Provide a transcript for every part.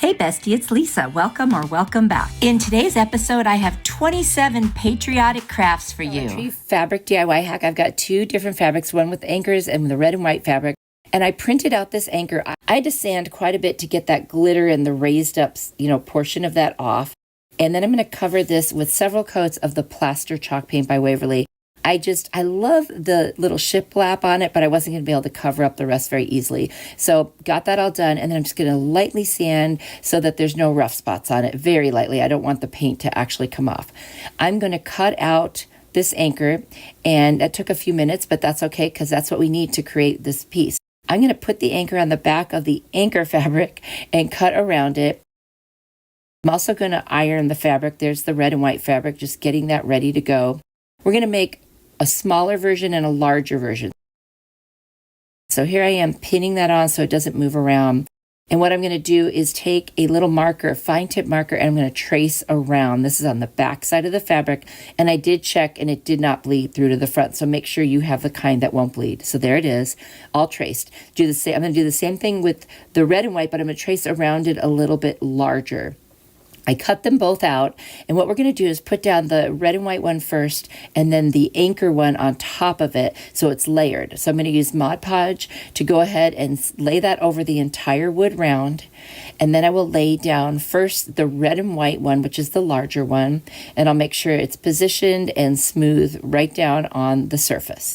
Hey Bestie, it's Lisa. Welcome or welcome back. In today's episode, I have 27 patriotic crafts for you. Fabric DIY hack. I've got two different fabrics, one with anchors and the red and white fabric. And I printed out this anchor. I had to sand quite a bit to get that glitter and the raised up, portion of that off. And then I'm going to cover this with several coats of the plaster chalk paint by Waverly. I love the little shiplap on it, but I wasn't going to be able to cover up the rest very easily. So got that all done, and then I'm just going to lightly sand so that there's no rough spots on it, very lightly. I don't want the paint to actually come off. I'm going to cut out this anchor, and that took a few minutes, but that's okay because that's what we need to create this piece. I'm going to put the anchor on the back of the anchor fabric and cut around it. I'm also going to iron the fabric. There's the red and white fabric, just getting that ready to go. We're going to make a smaller version and a larger version. So here I am pinning that on so it doesn't move around. And what I'm going to do is take a little marker, a fine tip marker, and I'm going to trace around. This is on the back side of the fabric. And I did check and it did not bleed through to the front. So make sure you have the kind that won't bleed. So there it is, all traced. I'm going to do the same thing with the red and white, but I'm going to trace around it a little bit larger. I cut them both out, and what we're going to do is put down the red and white one first and then the anchor one on top of it so it's layered. So I'm going to use Mod Podge to go ahead and lay that over the entire wood round, and then I will lay down first the red and white one, which is the larger one, and I'll make sure it's positioned and smooth right down on the surface.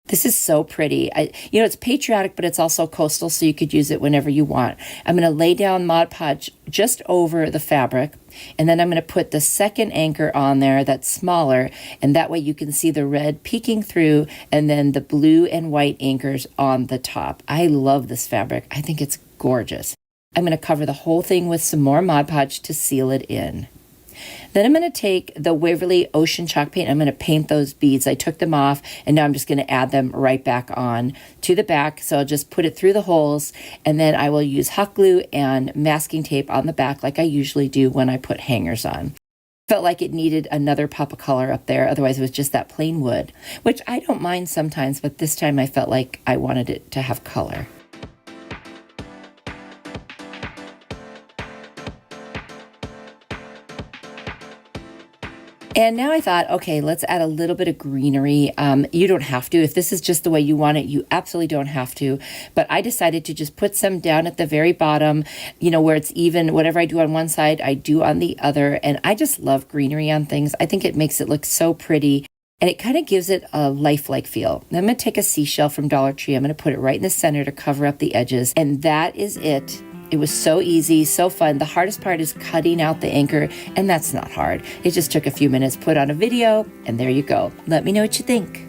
This is so pretty. It's patriotic, but it's also coastal, so you could use it whenever you want. I'm going to lay down Mod Podge just over the fabric, and then I'm going to put the second anchor on there that's smaller, and that way you can see the red peeking through, and then the blue and white anchors on the top. I love this fabric. I think it's gorgeous. I'm going to cover the whole thing with some more Mod Podge to seal it in. Then I'm going to take the Waverly Ocean Chalk Paint. I'm going to paint those beads. I took them off, and now I'm just going to add them right back on to the back. So I'll just put it through the holes, and then I will use hot glue and masking tape on the back like I usually do when I put hangers on. Felt like it needed another pop of color up there. Otherwise, it was just that plain wood, which I don't mind sometimes, but this time I felt like I wanted it to have color. And now I thought, okay, let's add a little bit of greenery. You don't have to. If this is just the way you want it, you absolutely don't have to. But I decided to just put some down at the very bottom, where it's even. Whatever I do on one side, I do on the other. And I just love greenery on things. I think it makes it look so pretty. And it kind of gives it a lifelike feel. Now I'm going to take a seashell from Dollar Tree. I'm going to put it right in the center to cover up the edges. And that is it. It was so easy, so fun. The hardest part is cutting out the anchor, and that's not hard. It just took a few minutes, put on a video, and there you go. Let me know what you think.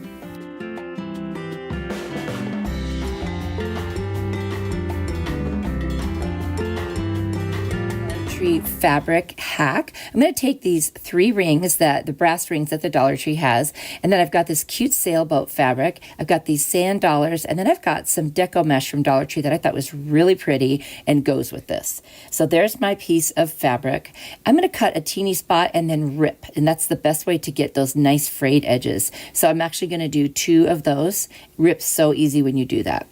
Fabric hack. I'm going to take these 3 rings, the brass rings that the Dollar Tree has, and then I've got this cute sailboat fabric. I've got these sand dollars, and then I've got some deco mesh from Dollar Tree that I thought was really pretty and goes with this. So there's my piece of fabric. I'm going to cut a teeny spot and then rip, and that's the best way to get those nice frayed edges. So I'm actually going to do 2 of those. Rip's so easy when you do that.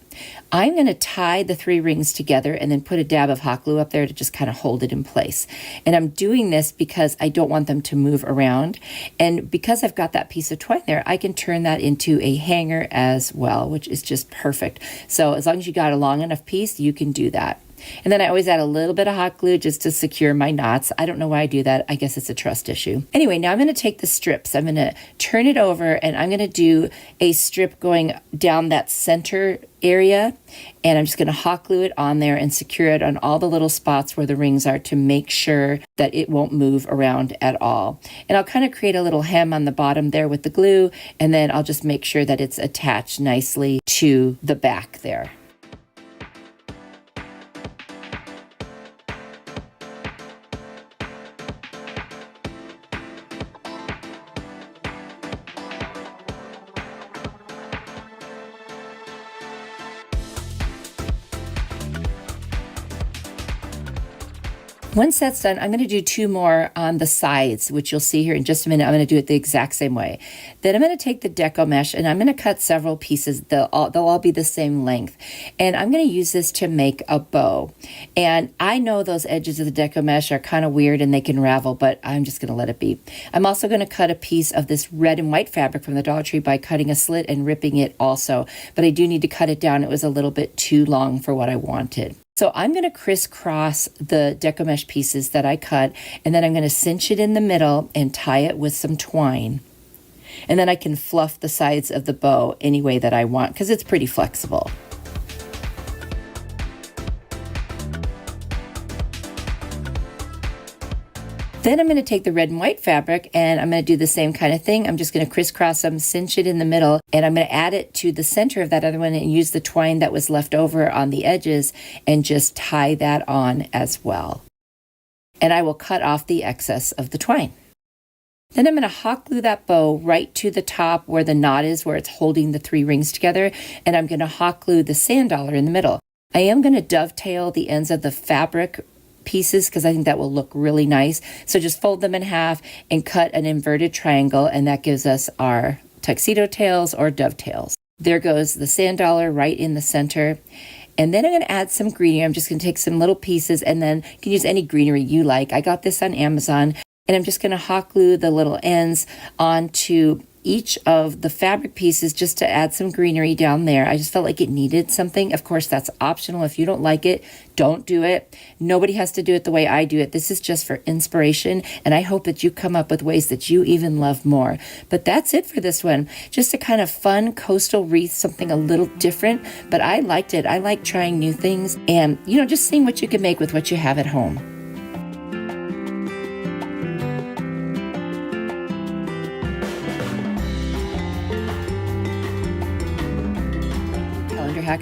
I'm going to tie the 3 rings together and then put a dab of hot glue up there to just kind of hold it in place. And I'm doing this because I don't want them to move around. And because I've got that piece of twine there, I can turn that into a hanger as well, which is just perfect. So as long as you got a long enough piece, you can do that. And then I always add a little bit of hot glue just to secure my knots. I don't know why I do that. I guess it's a trust issue. Anyway, now I'm going to take the strips. I'm going to turn it over, and I'm going to do a strip going down that center area. And I'm just going to hot glue it on there and secure it on all the little spots where the rings are to make sure that it won't move around at all. And I'll kind of create a little hem on the bottom there with the glue, and then I'll just make sure that it's attached nicely to the back there. Once that's done, I'm going to do 2 more on the sides, which you'll see here in just a minute. I'm going to do it the exact same way. Then I'm going to take the deco mesh and I'm going to cut several pieces. They'll all be the same length. And I'm going to use this to make a bow. And I know those edges of the deco mesh are kind of weird and they can ravel, but I'm just going to let it be. I'm also going to cut a piece of this red and white fabric from the Dollar Tree by cutting a slit and ripping it also. But I do need to cut it down. It was a little bit too long for what I wanted. So I'm going to crisscross the deco mesh pieces that I cut, and then I'm going to cinch it in the middle and tie it with some twine. And then I can fluff the sides of the bow any way that I want because it's pretty flexible. Then I'm going to take the red and white fabric and I'm going to do the same kind of thing. I'm just going to crisscross them, cinch it in the middle, and I'm going to add it to the center of that other one and use the twine that was left over on the edges and just tie that on as well. And I will cut off the excess of the twine. Then I'm going to hot glue that bow right to the top where the knot is, where it's holding the 3 rings together, and I'm going to hot glue the sand dollar in the middle. I am going to dovetail the ends of the fabric pieces because I think that will look really nice. So just fold them in half and cut an inverted triangle, and that gives us our tuxedo tails or dovetails. There goes the sand dollar right in the center. And then I'm going to add some greenery. I'm just going to take some little pieces, and then you can use any greenery you like. I got this on Amazon, and I'm just going to hot glue the little ends onto each of the fabric pieces just to add some greenery down there. I just felt like it needed something. Of course, that's optional. If you don't like it, don't do it. Nobody has to do it the way I do it. This is just for inspiration, and I hope that you come up with ways that you even love more. But that's it for this one. Just a kind of fun coastal wreath, something a little different, but I liked it. I like trying new things and, just seeing what you can make with what you have at home.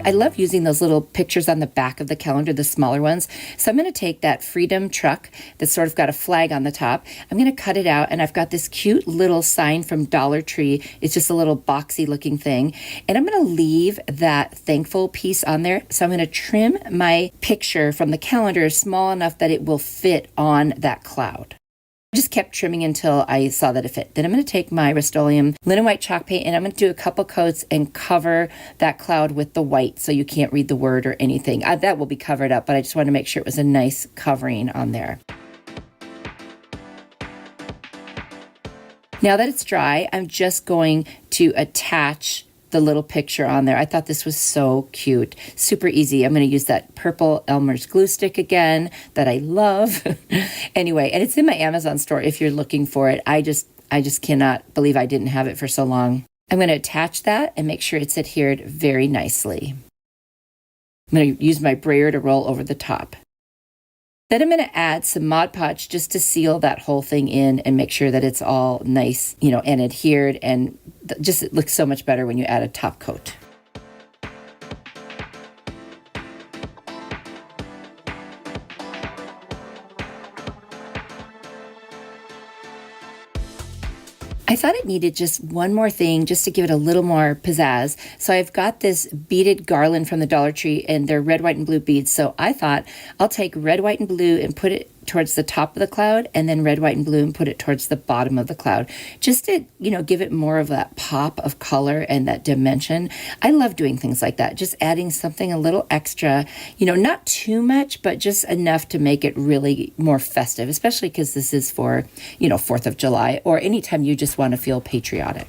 I love using those little pictures on the back of the calendar, the smaller ones. So I'm going to take that Freedom truck that's sort of got a flag on the top. I'm going to cut it out, and I've got this cute little sign from Dollar Tree. It's just a little boxy looking thing. And I'm going to leave that thankful piece on there. So I'm going to trim my picture from the calendar small enough that it will fit on that cloud. I just kept trimming until I saw that it fit. Then I'm going to take my Rust-Oleum linen white chalk paint, and I'm going to do a couple coats and cover that cloud with the white so you can't read the word or anything. That will be covered up, but I just want to make sure it was a nice covering on there. Now that it's dry, I'm just going to attach the little picture on there. I thought this was so cute. Super easy. I'm going to use that purple Elmer's glue stick again that I love. Anyway, and it's in my Amazon store if you're looking for it. I just cannot believe I didn't have it for so long. I'm going to attach that and make sure it's adhered very nicely. I'm going to use my brayer to roll over the top. Then I'm going to add some Mod Podge just to seal that whole thing in and make sure that it's all nice, and adhered, and just it looks so much better when you add a top coat. I thought it needed just one more thing just to give it a little more pizzazz. So I've got this beaded garland from the Dollar Tree, and they're red, white, and blue beads. So I thought I'll take red, white, and blue and put it towards the top of the cloud, and then red, white, and blue and put it towards the bottom of the cloud. Just to, give it more of that pop of color and that dimension. I love doing things like that. Just adding something a little extra, not too much, but just enough to make it really more festive, especially because this is for, 4th of July or anytime you just want to feel patriotic.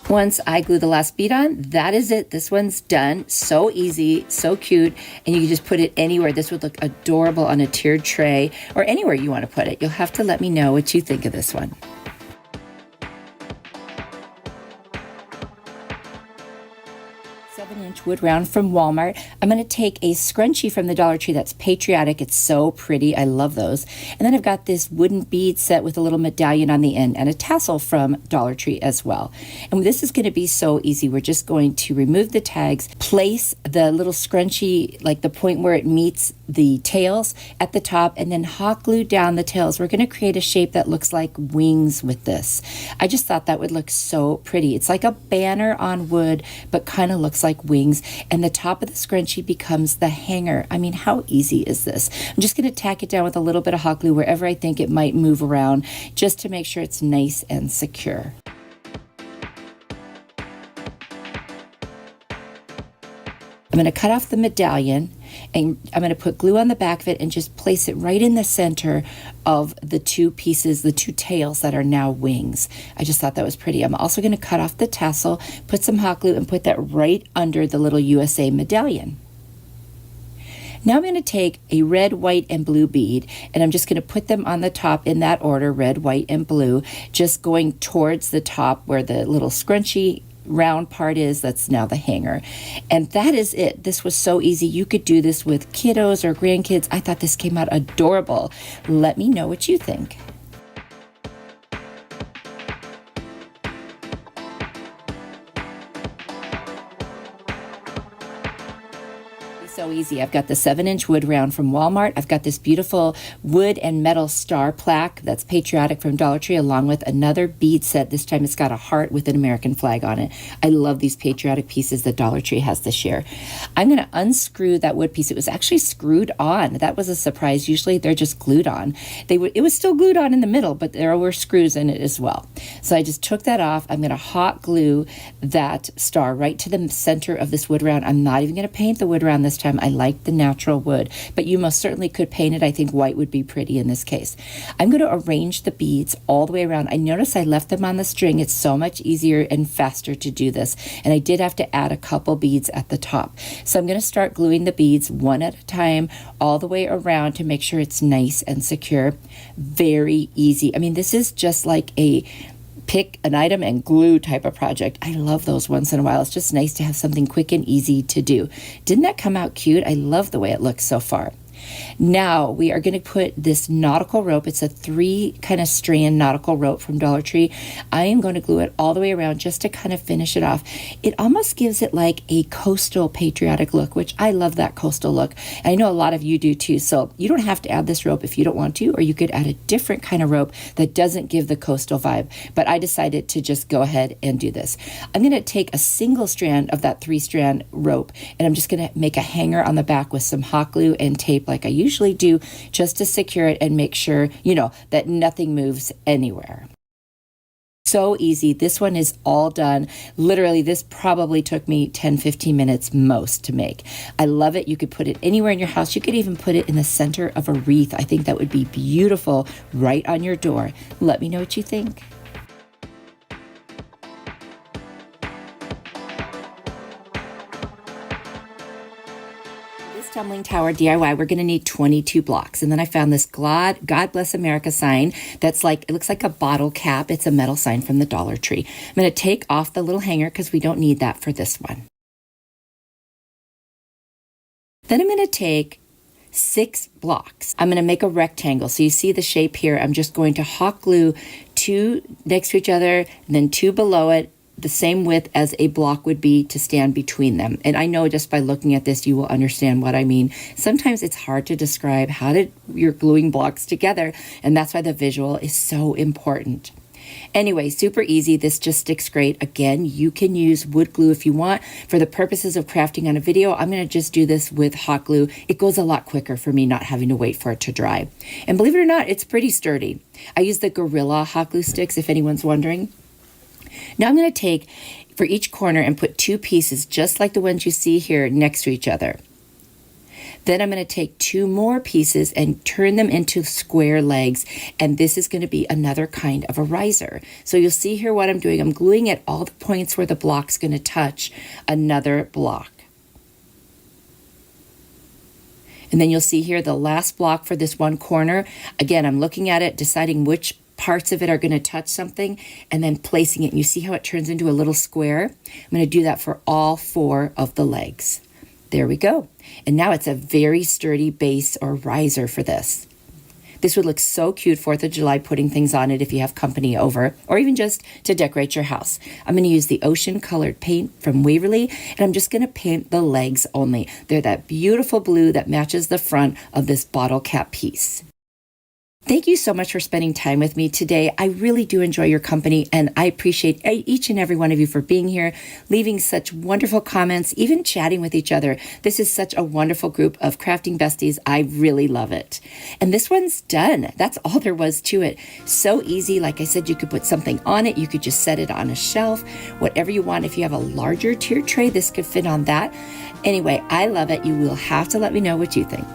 Once I glue the last bead on, that is it. This one's done. So easy, so cute, and you can just put it anywhere. This would look adorable on a tiered tray or anywhere you want to put it. You'll have to let me know what you think of this one. 7-inch wood round from Walmart. I'm going to take a scrunchie from the Dollar Tree that's Patriotic. It's so pretty. I love those. And then I've got this wooden bead set with a little medallion on the end and a tassel from Dollar Tree as well. And this is going to be so easy. We're just going to remove the tags, place the little scrunchie, like the point where it meets the tails at the top, and then hot glue down the tails. We're going to create a shape that looks like wings with this. I just thought that would look so pretty. It's like a banner on wood, but kind of looks like wings, and the top of the scrunchie becomes the hanger. I mean, how easy is this? I'm just going to tack it down with a little bit of hot glue wherever I think it might move around, just to make sure it's nice and secure. I'm going to cut off the medallion, and I'm going to put glue on the back of it and just place it right in the center of the two pieces, the two tails that are now wings. I just thought that was pretty. I'm also going to cut off the tassel, put some hot glue, and put that right under the little USA medallion. Now I'm going to take a red, white, and blue bead, and I'm just going to put them on the top in that order, red, white, and blue, just going towards the top where the little scrunchie round part is. That's now the hanger. And that is it. This was so easy. You could do this with kiddos or grandkids. I thought this came out adorable. Let me know what you think. So easy. I've got the 7-inch wood round from Walmart. I've got this beautiful wood and metal star plaque that's Patriotic from Dollar Tree, along with another bead set. This time it's got a heart with an American flag on it. I love these Patriotic pieces that Dollar Tree has this year. I'm going to unscrew that wood piece. It was actually screwed on. That was a surprise. Usually they're just glued on. It was still glued on in the middle, but there were screws in it as well. So I just took that off. I'm going to hot glue that star right to the center of this wood round. I'm not even going to paint the wood round this time. I like the natural wood, but you most certainly could paint it. I think white would be pretty in this case. I'm going to arrange the beads all the way around. I notice I left them on the string. It's so much easier and faster to do this, and I did have to add a couple beads at the top. So I'm going to start gluing the beads one at a time all the way around to make sure it's nice and secure. Very easy. I mean, this is just like a pick an item and glue type of project. I love those once in a while. It's just nice to have something quick and easy to do. Didn't that come out cute? I love the way it looks so far. Now we are going to put this nautical rope. It's a 3 kind of strand nautical rope from Dollar Tree. I am going to glue it all the way around just to kind of finish it off. It almost gives it like a coastal patriotic look, which I love that coastal look. And I know a lot of you do too. So you don't have to add this rope if you don't want to, or you could add a different kind of rope that doesn't give the coastal vibe. But I decided to just go ahead and do this. I'm going to take a single strand of that 3-strand rope, and I'm just going to make a hanger on the back with some hot glue and tape like I usually do, just to secure it and make sure, that nothing moves anywhere. So easy. This one is all done. Literally, this probably took me 10-15 minutes most to make. I love it. You could put it anywhere in your house. You could even put it in the center of a wreath. I think that would be beautiful right on your door. Let me know what you think. Tumbling Tower DIY, we're going to need 22 blocks. And then I found this God Bless America sign that's like, it looks like a bottle cap. It's a metal sign from the Dollar Tree. I'm going to take off the little hanger because we don't need that for this one. Then I'm going to take 6 blocks. I'm going to make a rectangle. So you see the shape here. I'm just going to hot glue 2 next to each other, and then 2 below it, the same width as a block would be to stand between them. And I know just by looking at this, you will understand what I mean. Sometimes it's hard to describe how you're gluing blocks together, and that's why the visual is so important. Anyway, super easy. This just sticks great. Again, you can use wood glue if you want. For the purposes of crafting on a video, I'm going to just do this with hot glue. It goes a lot quicker for me not having to wait for it to dry. And believe it or not, it's pretty sturdy. I use the Gorilla hot glue sticks, if anyone's wondering. Now I'm going to take for each corner and put 2 pieces just like the ones you see here next to each other. Then I'm going to take 2 more pieces and turn them into square legs, and this is going to be another kind of a riser. So you'll see here what I'm doing. I'm gluing at all the points where the block's going to touch another block. And then you'll see here the last block for this one corner. Again, I'm looking at it, deciding which parts of it are going to touch something, and then placing it. And you see how it turns into a little square? I'm going to do that for all 4 of the legs. There we go. And now it's a very sturdy base or riser for this. This would look so cute 4th of July putting things on it if you have company over, or even just to decorate your house. I'm going to use the ocean colored paint from Waverly, and I'm just going to paint the legs only. They're that beautiful blue that matches the front of this bottle cap piece. Thank you so much for spending time with me today. I really do enjoy your company, and I appreciate each and every one of you for being here, leaving such wonderful comments, even chatting with each other. This is such a wonderful group of crafting besties. I really love it. And this one's done. That's all there was to it. So easy. Like I said, you could put something on it. You could just set it on a shelf, whatever you want. If you have a larger tier tray, this could fit on that. Anyway, I love it. You will have to let me know what you think.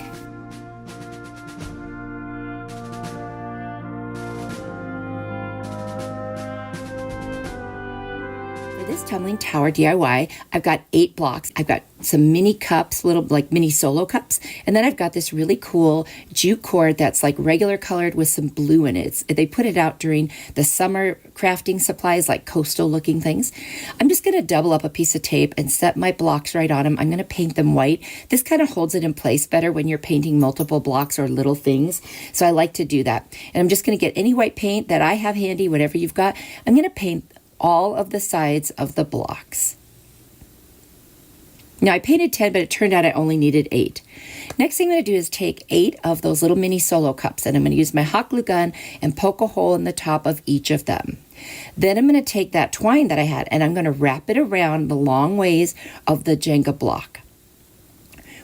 This tumbling tower DIY, I've got 8 blocks. I've got some mini cups, little like mini solo cups. And then I've got this really cool jute cord that's like regular colored with some blue in it. They put it out during the summer crafting supplies, like coastal looking things. I'm just going to double up a piece of tape and set my blocks right on them. I'm going to paint them white. This kind of holds it in place better when you're painting multiple blocks or little things. So I like to do that. And I'm just going to get any white paint that I have handy, whatever you've got. I'm going to paint all of the sides of the blocks. Now I painted 10, but it turned out I only needed 8. Next thing I'm going to do is take 8 of those little mini solo cups, and I'm going to use my hot glue gun and poke a hole in the top of each of them. Then I'm going to take that twine that I had, and I'm going to wrap it around the long ways of the Jenga block.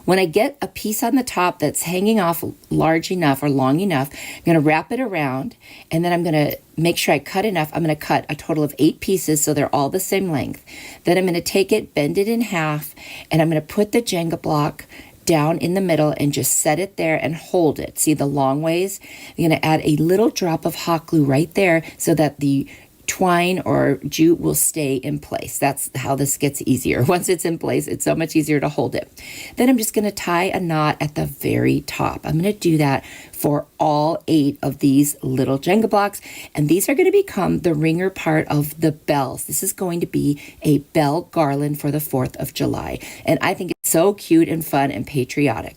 When I get a piece on the top that's hanging off large enough or long enough, I'm going to wrap it around, and then I'm going to make sure I cut enough. I'm going to cut a total of 8 pieces so they're all the same length. Then I'm going to take it, bend it in half, and I'm going to put the Jenga block down in the middle and just set it there and hold it. See the long ways? I'm going to add a little drop of hot glue right there so that the twine or jute will stay in place. That's how this gets easier. Once it's in place, it's so much easier to hold it. Then I'm just going to tie a knot at the very top. I'm going to do that for all 8 of these little Jenga blocks, and these are going to become the ringer part of the bells. This is going to be a bell garland for the 4th of July, and I think it's so cute and fun and patriotic.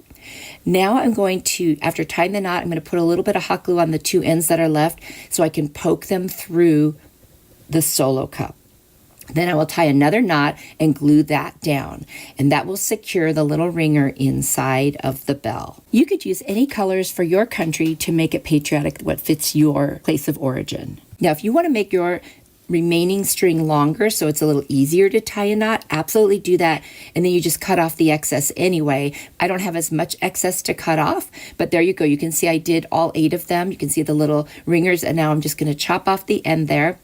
Now I'm going to, after tying the knot, I'm going to put a little bit of hot glue on the 2 ends that are left so I can poke them through the solo cup. Then I will tie another knot and glue that down, and that will secure the little ringer inside of the bell. You could use any colors for your country to make it patriotic, what fits your place of origin. Now, if you want to make your remaining string longer so it's a little easier to tie a knot, absolutely do that, and then you just cut off the excess anyway. I don't have as much excess to cut off, but there you go. You can see I did all 8 of them. You can see the little ringers, and now I'm just going to chop off the end there.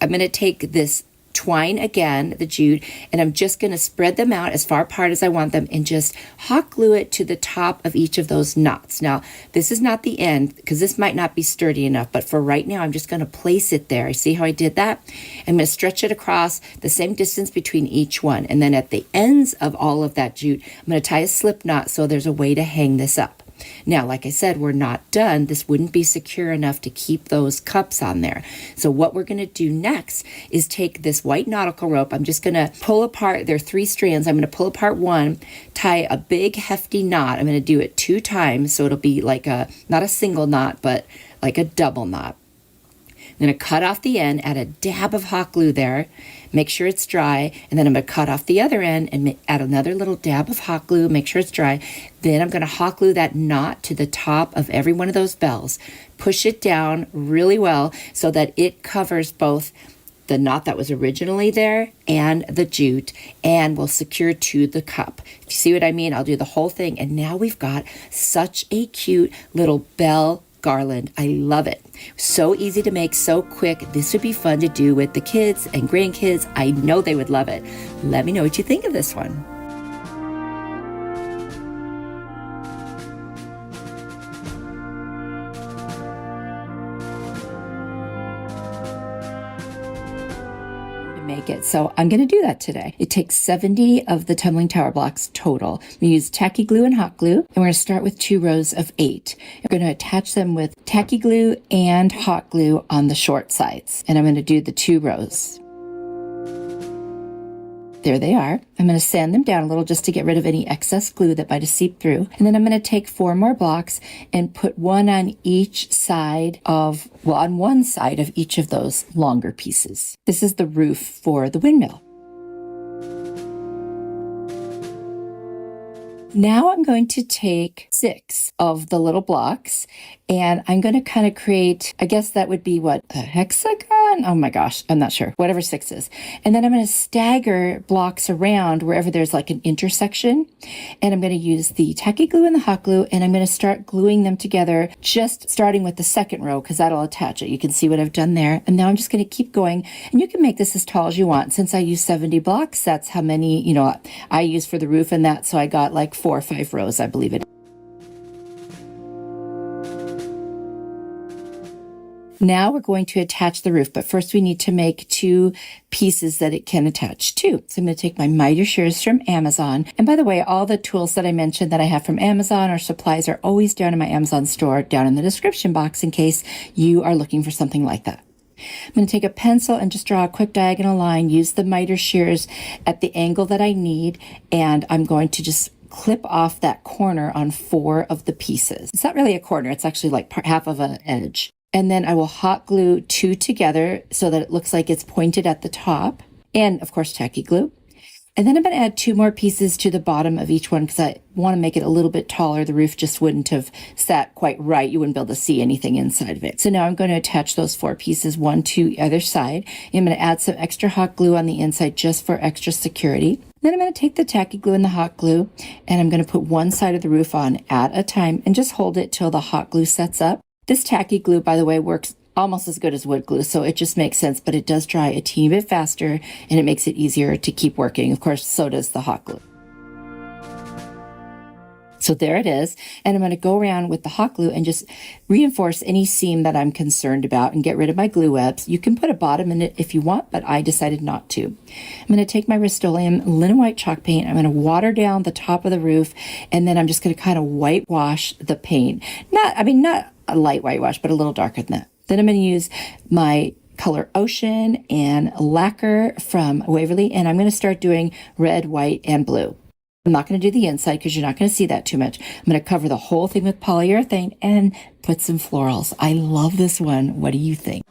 I'm going to take this twine again, the jute, and I'm just going to spread them out as far apart as I want them and just hot glue it to the top of each of those knots. Now, this is not the end because this might not be sturdy enough, but for right now, I'm just going to place it there. See how I did that? I'm going to stretch it across the same distance between each one. And then at the ends of all of that jute, I'm going to tie a slip knot so there's a way to hang this up. Now, like I said, we're not done. This wouldn't be secure enough to keep those cups on there. So what we're going to do next is take this white nautical rope. I'm just going to pull apart. There are 3 strands. I'm going to pull apart one, tie a big hefty knot. I'm going to do it 2 times. So it'll be like not a single knot, but like a double knot. I'm going to cut off the end, add a dab of hot glue there, make sure it's dry, and then I'm going to cut off the other end and add another little dab of hot glue, make sure it's dry. Then I'm going to hot glue that knot to the top of every one of those bells, push it down really well so that it covers both the knot that was originally there and the jute, and will secure to the cup. If you see what I mean, I'll do the whole thing, and now we've got such a cute little bell garland. I love it. So easy to make, so quick. This would be fun to do with the kids and grandkids. I know they would love it. Let me know what you think of this one. make it. So I'm going to do that today. It takes 70 of the tumbling tower blocks total. We use tacky glue and hot glue, and we're going to start with 2 rows of 8. We're going to attach them with tacky glue and hot glue on the short sides. And I'm going to do the 2 rows. There they are. I'm going to sand them down a little just to get rid of any excess glue that might have seeped through. And then I'm going to take 4 more blocks and put one on each side of, well, on one side of each of those longer pieces. This is the roof for the windmill. Now I'm going to take 6 of the little blocks and I'm going to kind of create, I guess that would be what, a hexagon? Oh my gosh, I'm not sure. Whatever 6 is. And then I'm going to stagger blocks around wherever there's like an intersection. And I'm going to use the tacky glue and the hot glue and I'm going to start gluing them together, just starting with the second row because that'll attach it. You can see what I've done there. And now I'm just going to keep going. And you can make this as tall as you want. Since I use 70 blocks, that's how many, I use for the roof and that. So I got like 4 or 5 rows, I believe it. Now we're going to attach the roof, but first we need to make 2 pieces that it can attach to. So I'm going to take my miter shears from Amazon. And by the way, all the tools that I mentioned that I have from Amazon or supplies are always down in my Amazon store, down in the description box in case you are looking for something like that. I'm going to take a pencil and just draw a quick diagonal line, use the miter shears at the angle that I need, and I'm going to just clip off that corner on 4 of the pieces. It's not really a corner, it's actually like half of an edge. And then I will hot glue 2 together so that it looks like it's pointed at the top. And of course, tacky glue. And then I'm going to add 2 more pieces to the bottom of each one because I want to make it a little bit taller. The roof just wouldn't have sat quite right. You wouldn't be able to see anything inside of it. So now I'm going to attach those 4 pieces, one to either side. I'm going to add some extra hot glue on the inside just for extra security. Then I'm going to take the tacky glue and the hot glue and I'm going to put one side of the roof on at a time and just hold it till the hot glue sets up. This tacky glue, by the way, works almost as good as wood glue, so it just makes sense, but it does dry a teeny bit faster and it makes it easier to keep working. Of course, so does the hot glue. So there it is. And I'm going to go around with the hot glue and just reinforce any seam that I'm concerned about and get rid of my glue webs. You can put a bottom in it if you want, but I decided not to. I'm going to take my Rust-Oleum linen white chalk paint. I'm going to water down the top of the roof, and then I'm just going to kind of whitewash the paint. Not a light whitewash, but a little darker than that. Then I'm going to use my color Ocean and lacquer from Waverly, and I'm going to start doing red, white, and blue. I'm not going to do the inside because you're not going to see that too much. I'm going to cover the whole thing with polyurethane and put some florals. I love this one. What do you think?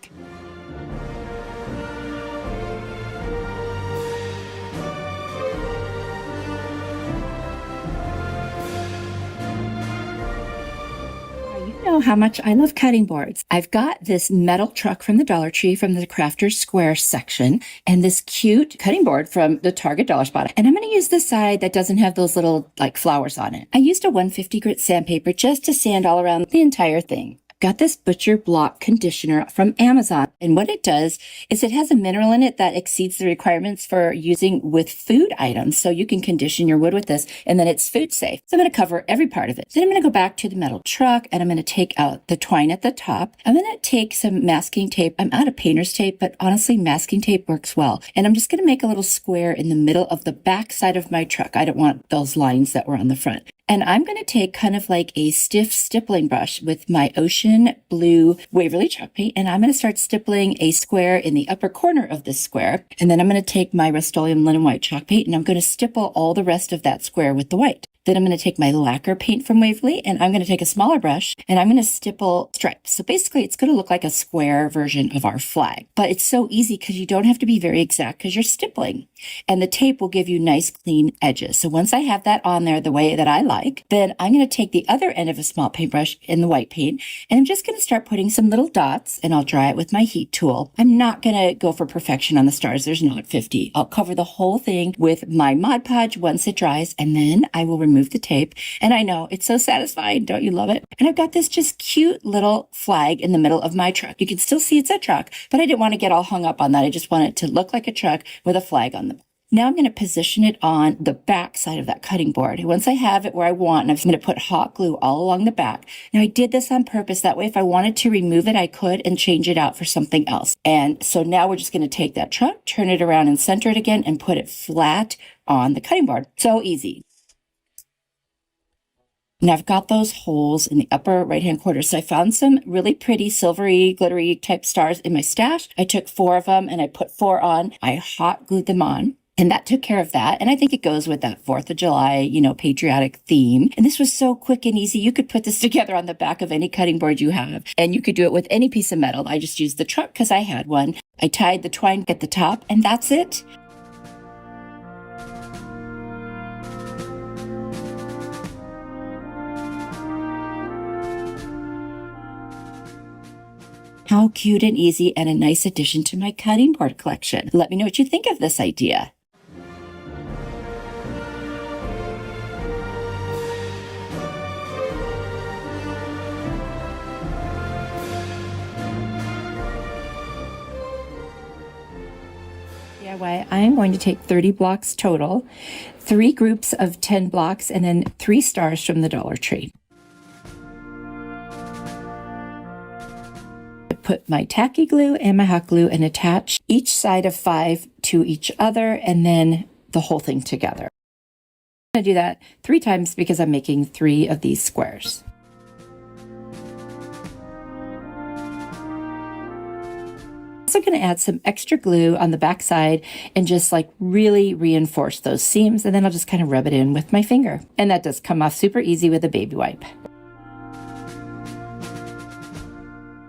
Know how much I love cutting boards. I've got this metal truck from the Dollar Tree from the Crafter's Square section and this cute cutting board from the Target Dollar Spot. And I'm going to use the side that doesn't have those little like flowers on it. I used a 150 grit sandpaper just to sand all around the entire thing. Got this Butcher Block conditioner from Amazon. And what it does is it has a mineral in it that exceeds the requirements for using with food items. So you can condition your wood with this and then it's food safe. So I'm going to cover every part of it. Then I'm going to go back to the metal truck and I'm going to take out the twine at the top. I'm going to take some masking tape. I'm out of painter's tape, but honestly, masking tape works well. And I'm just going to make a little square in the middle of the back side of my truck. I don't want those lines that were on the front. And I'm going to take kind of like a stiff stippling brush with my Ocean Blue Waverly chalk paint, and I'm going to start stippling a square in the upper corner of this square. And then I'm going to take my Rust-Oleum linen white chalk paint, and I'm going to stipple all the rest of that square with the white. Then I'm going to take my lacquer paint from Waverly, and I'm going to take a smaller brush, and I'm going to stipple stripes. So basically, it's going to look like a square version of our flag. But it's so easy because you don't have to be very exact because you're stippling. And the tape will give you nice, clean edges. So once I have that on there the way that I like, then I'm going to take the other end of a small paintbrush in the white paint, and I'm just going to start putting some little dots, and I'll dry it with my heat tool. I'm not going to go for perfection on the stars. There's not 50. I'll cover the whole thing with my Mod Podge once it dries, and then I will remove the tape. And I know it's so satisfying. Don't you love it? And I've got this just cute little flag in the middle of my truck. You can still see it's a truck, but I didn't want to get all hung up on that. I just want it to look like a truck with a flag on the back. Now I'm going to position it on the back side of that cutting board. Once I have it where I want, I'm going to put hot glue all along the back. Now I did this on purpose. That way, if I wanted to remove it, I could and change it out for something else. And so now we're just going to take that trunk, turn it around and center it again and put it flat on the cutting board. So easy. Now I've got those holes in the upper right-hand corner. So I found some really pretty silvery, glittery type stars in my stash. I took 4 of them and I put 4 on. I hot glued them on. And that took care of that. And I think it goes with that 4th of July, patriotic theme. And this was so quick and easy. You could put this together on the back of any cutting board you have. And you could do it with any piece of metal. I just used the trunk because I had one. I tied the twine at the top and that's it. How cute and easy and a nice addition to my cutting board collection. Let me know what you think of this idea. DIY, I'm going to take 30 blocks total, 3 groups of 10 blocks, and then 3 stars from the Dollar Tree. Put my tacky glue and my hot glue and attach each side of 5 to each other and then the whole thing together. I'm going to do that 3 times because I'm making 3 of these squares. I'm also going to add some extra glue on the back side and just really reinforce those seams, and then I'll just kind of rub it in with my finger. And that does come off super easy with a baby wipe.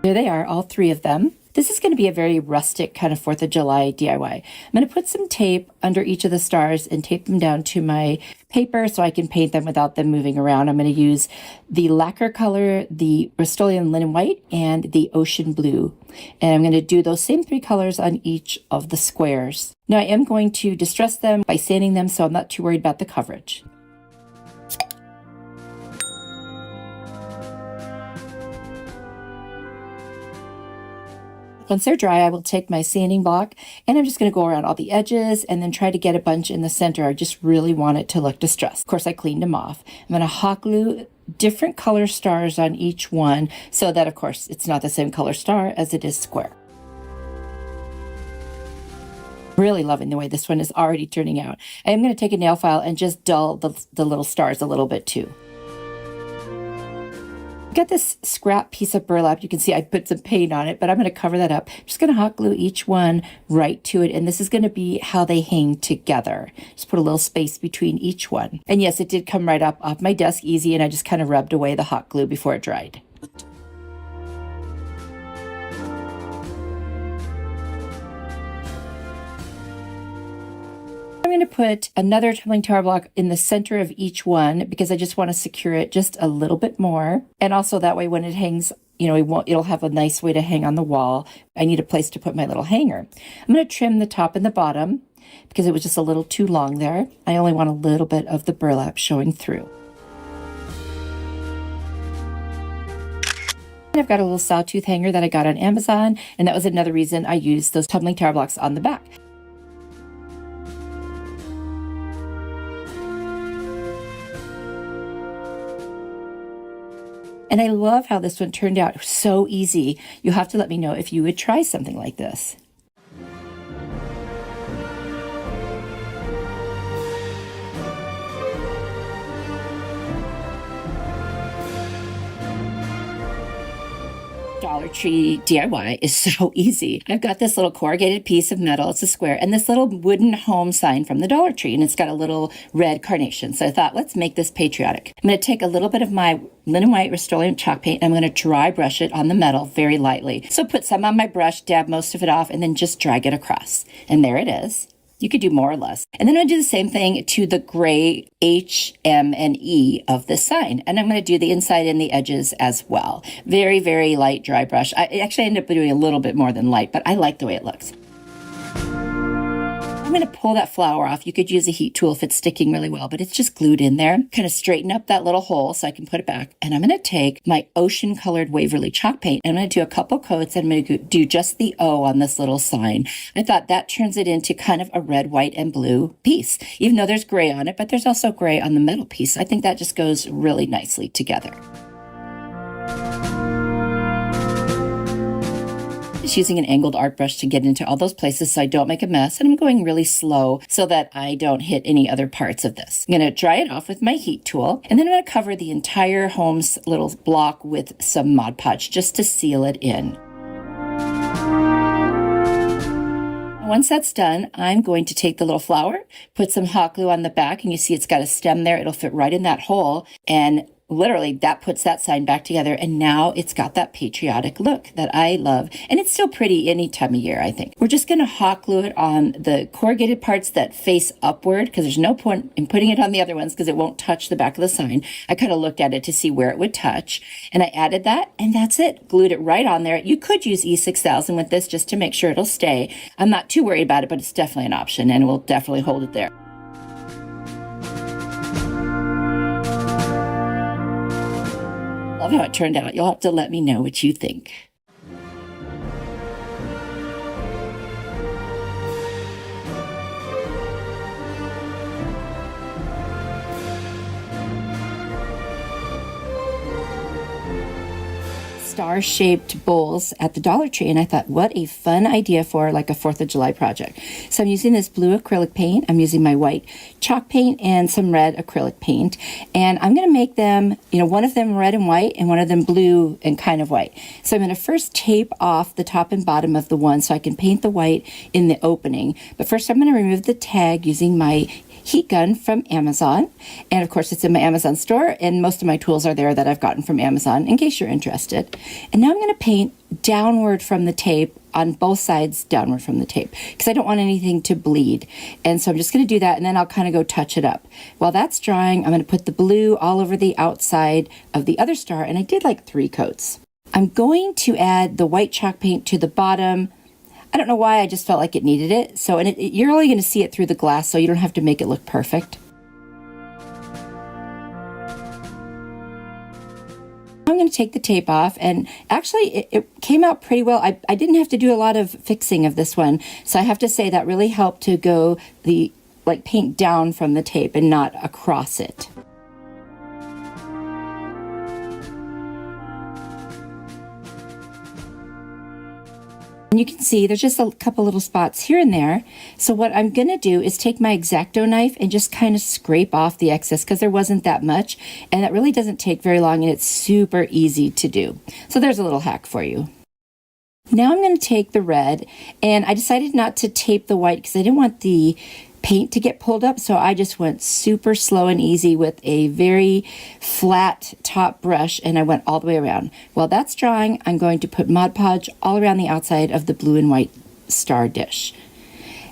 There they are, all 3 of them. This is going to be a very rustic kind of 4th of July DIY. I'm going to put some tape under each of the stars and tape them down to my paper so I can paint them without them moving around. I'm going to use the lacquer color, the Rust-Oleum linen white, and the ocean blue. And I'm going to do those same 3 colors on each of the squares. Now I am going to distress them by sanding them so I'm not too worried about the coverage. Once they're dry, I will take my sanding block and I'm just going to go around all the edges and then try to get a bunch in the center. I just really want it to look distressed. Of course, I cleaned them off. I'm going to hot glue different color stars on each one so that, of course, it's not the same color star as it is square. Really loving the way this one is already turning out. I am going to take a nail file and just dull the little stars a little bit too. I've got this scrap piece of burlap. You can see I put some paint on it, but I'm going to cover that up. I'm just going to hot glue each one right to it, and this is going to be how they hang together. Just put a little space between each one. And yes, it did come right up off my desk easy, and I just kind of rubbed away the hot glue before it dried. I'm going to put another tumbling tower block in the center of each one because I just want to secure it just a little bit more. And also that way when it hangs, it'll have a nice way to hang on the wall. I need a place to put my little hanger. I'm going to trim the top and the bottom because it was just a little too long there. I only want a little bit of the burlap showing through. I've got a little sawtooth hanger that I got on Amazon, and that was another reason I used those tumbling tower blocks on the back. And I love how this one turned out so easy. You have to let me know if you would try something like this. Dollar Tree DIY is so easy. I've got this little corrugated piece of metal, it's a square, and this little wooden home sign from the Dollar Tree, and it's got a little red carnation. So I thought, let's make this patriotic. I'm going to take a little bit of my linen white Rust-Oleum chalk paint, and I'm going to dry brush it on the metal very lightly. So put some on my brush, dab most of it off, and then just drag it across. And there it is. You could do more or less. And then I'm going to do the same thing to the gray H, M, and E of this sign. And I'm going to do the inside and the edges as well. Very, very light dry brush. I actually ended up doing a little bit more than light, but I like the way it looks. I'm going to pull that flower off. You could use a heat tool if it's sticking really well, but it's just glued in there. Kind of straighten up that little hole so I can put it back. And I'm going to take my ocean colored Waverly chalk paint. I'm going to do a couple coats and I'm going to do just the O on this little sign. I thought that turns it into kind of a red, white, and blue piece, even though there's gray on it, but there's also gray on the metal piece. I think that just goes really nicely together. Just using an angled art brush to get into all those places so I don't make a mess, and I'm going really slow so that I don't hit any other parts of this. I'm going to dry it off with my heat tool, and then I'm going to cover the entire home's little block with some Mod Podge just to seal it in. Once that's done, I'm going to take the little flower, put some hot glue on the back, and you see it's got a stem there. It'll fit right in that hole, and literally that puts that sign back together, and now it's got that patriotic look that I love, and it's still pretty any time of year, I think. We're just going to hot glue it on the corrugated parts that face upward, because there's no point in putting it on the other ones because it won't touch the back of the sign. I kind of looked at it to see where it would touch, and I added that, and that's it. Glued it right on there. You could use E6000 with this just to make sure it'll stay. I'm not too worried about it, but it's definitely an option, and we'll definitely hold it there. Love how it turned out. You'll have to let me know what you think. Star-shaped bowls at the Dollar Tree, and I thought, what a fun idea for like a 4th of July project. So I'm using this blue acrylic paint, I'm using my white chalk paint and some red acrylic paint, and I'm going to make them, one of them red and white and one of them blue and kind of white. So I'm going to first tape off the top and bottom of the one so I can paint the white in the opening. But first I'm going to remove the tag using my heat gun from Amazon, and of course it's in my Amazon store, and most of my tools are there that I've gotten from Amazon in case you're interested. And now I'm going to paint downward from the tape on both sides, downward from the tape, because I don't want anything to bleed. And so I'm just going to do that, and then I'll kind of go touch it up. While that's drying, I'm going to put the blue all over the outside of the other star, and I did like 3 coats. I'm going to add the white chalk paint to the bottom. I don't know why, I just felt like it needed it. So, and you're only going to see it through the glass, so you don't have to make it look perfect. I'm going to take the tape off, and actually it came out pretty well. I didn't have to do a lot of fixing of this one, so I have to say that really helped to go paint down from the tape and not across it. And you can see there's just a couple little spots here and there. So what I'm going to do is take my X-Acto knife and just kind of scrape off the excess, because there wasn't that much, and that really doesn't take very long, and it's super easy to do. So there's a little hack for you. Now I'm going to take the red, and I decided not to tape the white because I didn't want the paint to get pulled up, so I just went super slow and easy with a very flat top brush, and I went all the way around. While that's drying, I'm going to put Mod Podge all around the outside of the blue and white star dish.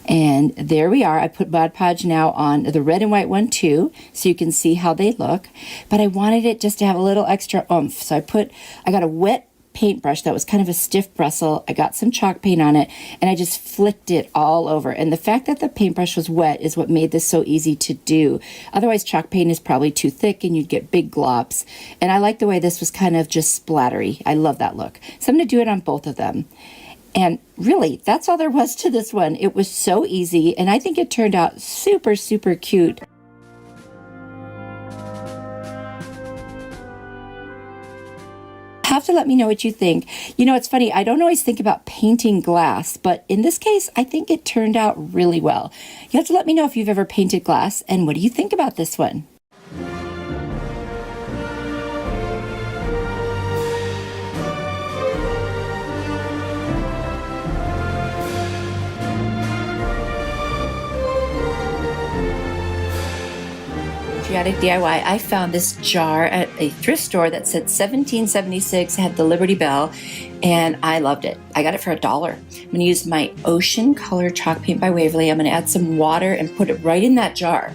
And there we are. I put Mod Podge now on the red and white one too, so you can see how they look. But I wanted it just to have a little extra oomph, so I got a wet paintbrush that was kind of a stiff bristle. I got some chalk paint on it, and I just flicked it all over. And the fact that the paintbrush was wet is what made this so easy to do. Otherwise, chalk paint is probably too thick and you'd get big globs. And I like the way this was kind of just splattery. I love that look. So I'm going to do it on both of them. And really, that's all there was to this one. It was so easy, and I think it turned out super, super cute. Have to let me know what you think. It's funny, I don't always think about painting glass, but in this case, I think it turned out really well. You have to let me know if you've ever painted glass, and what do you think about this one? Patriotic DIY, I found this jar at a thrift store that said 1776, had the Liberty Bell, and I loved it. I got it for $1. I'm going to use my ocean color chalk paint by Waverly. I'm going to add some water and put it right in that jar.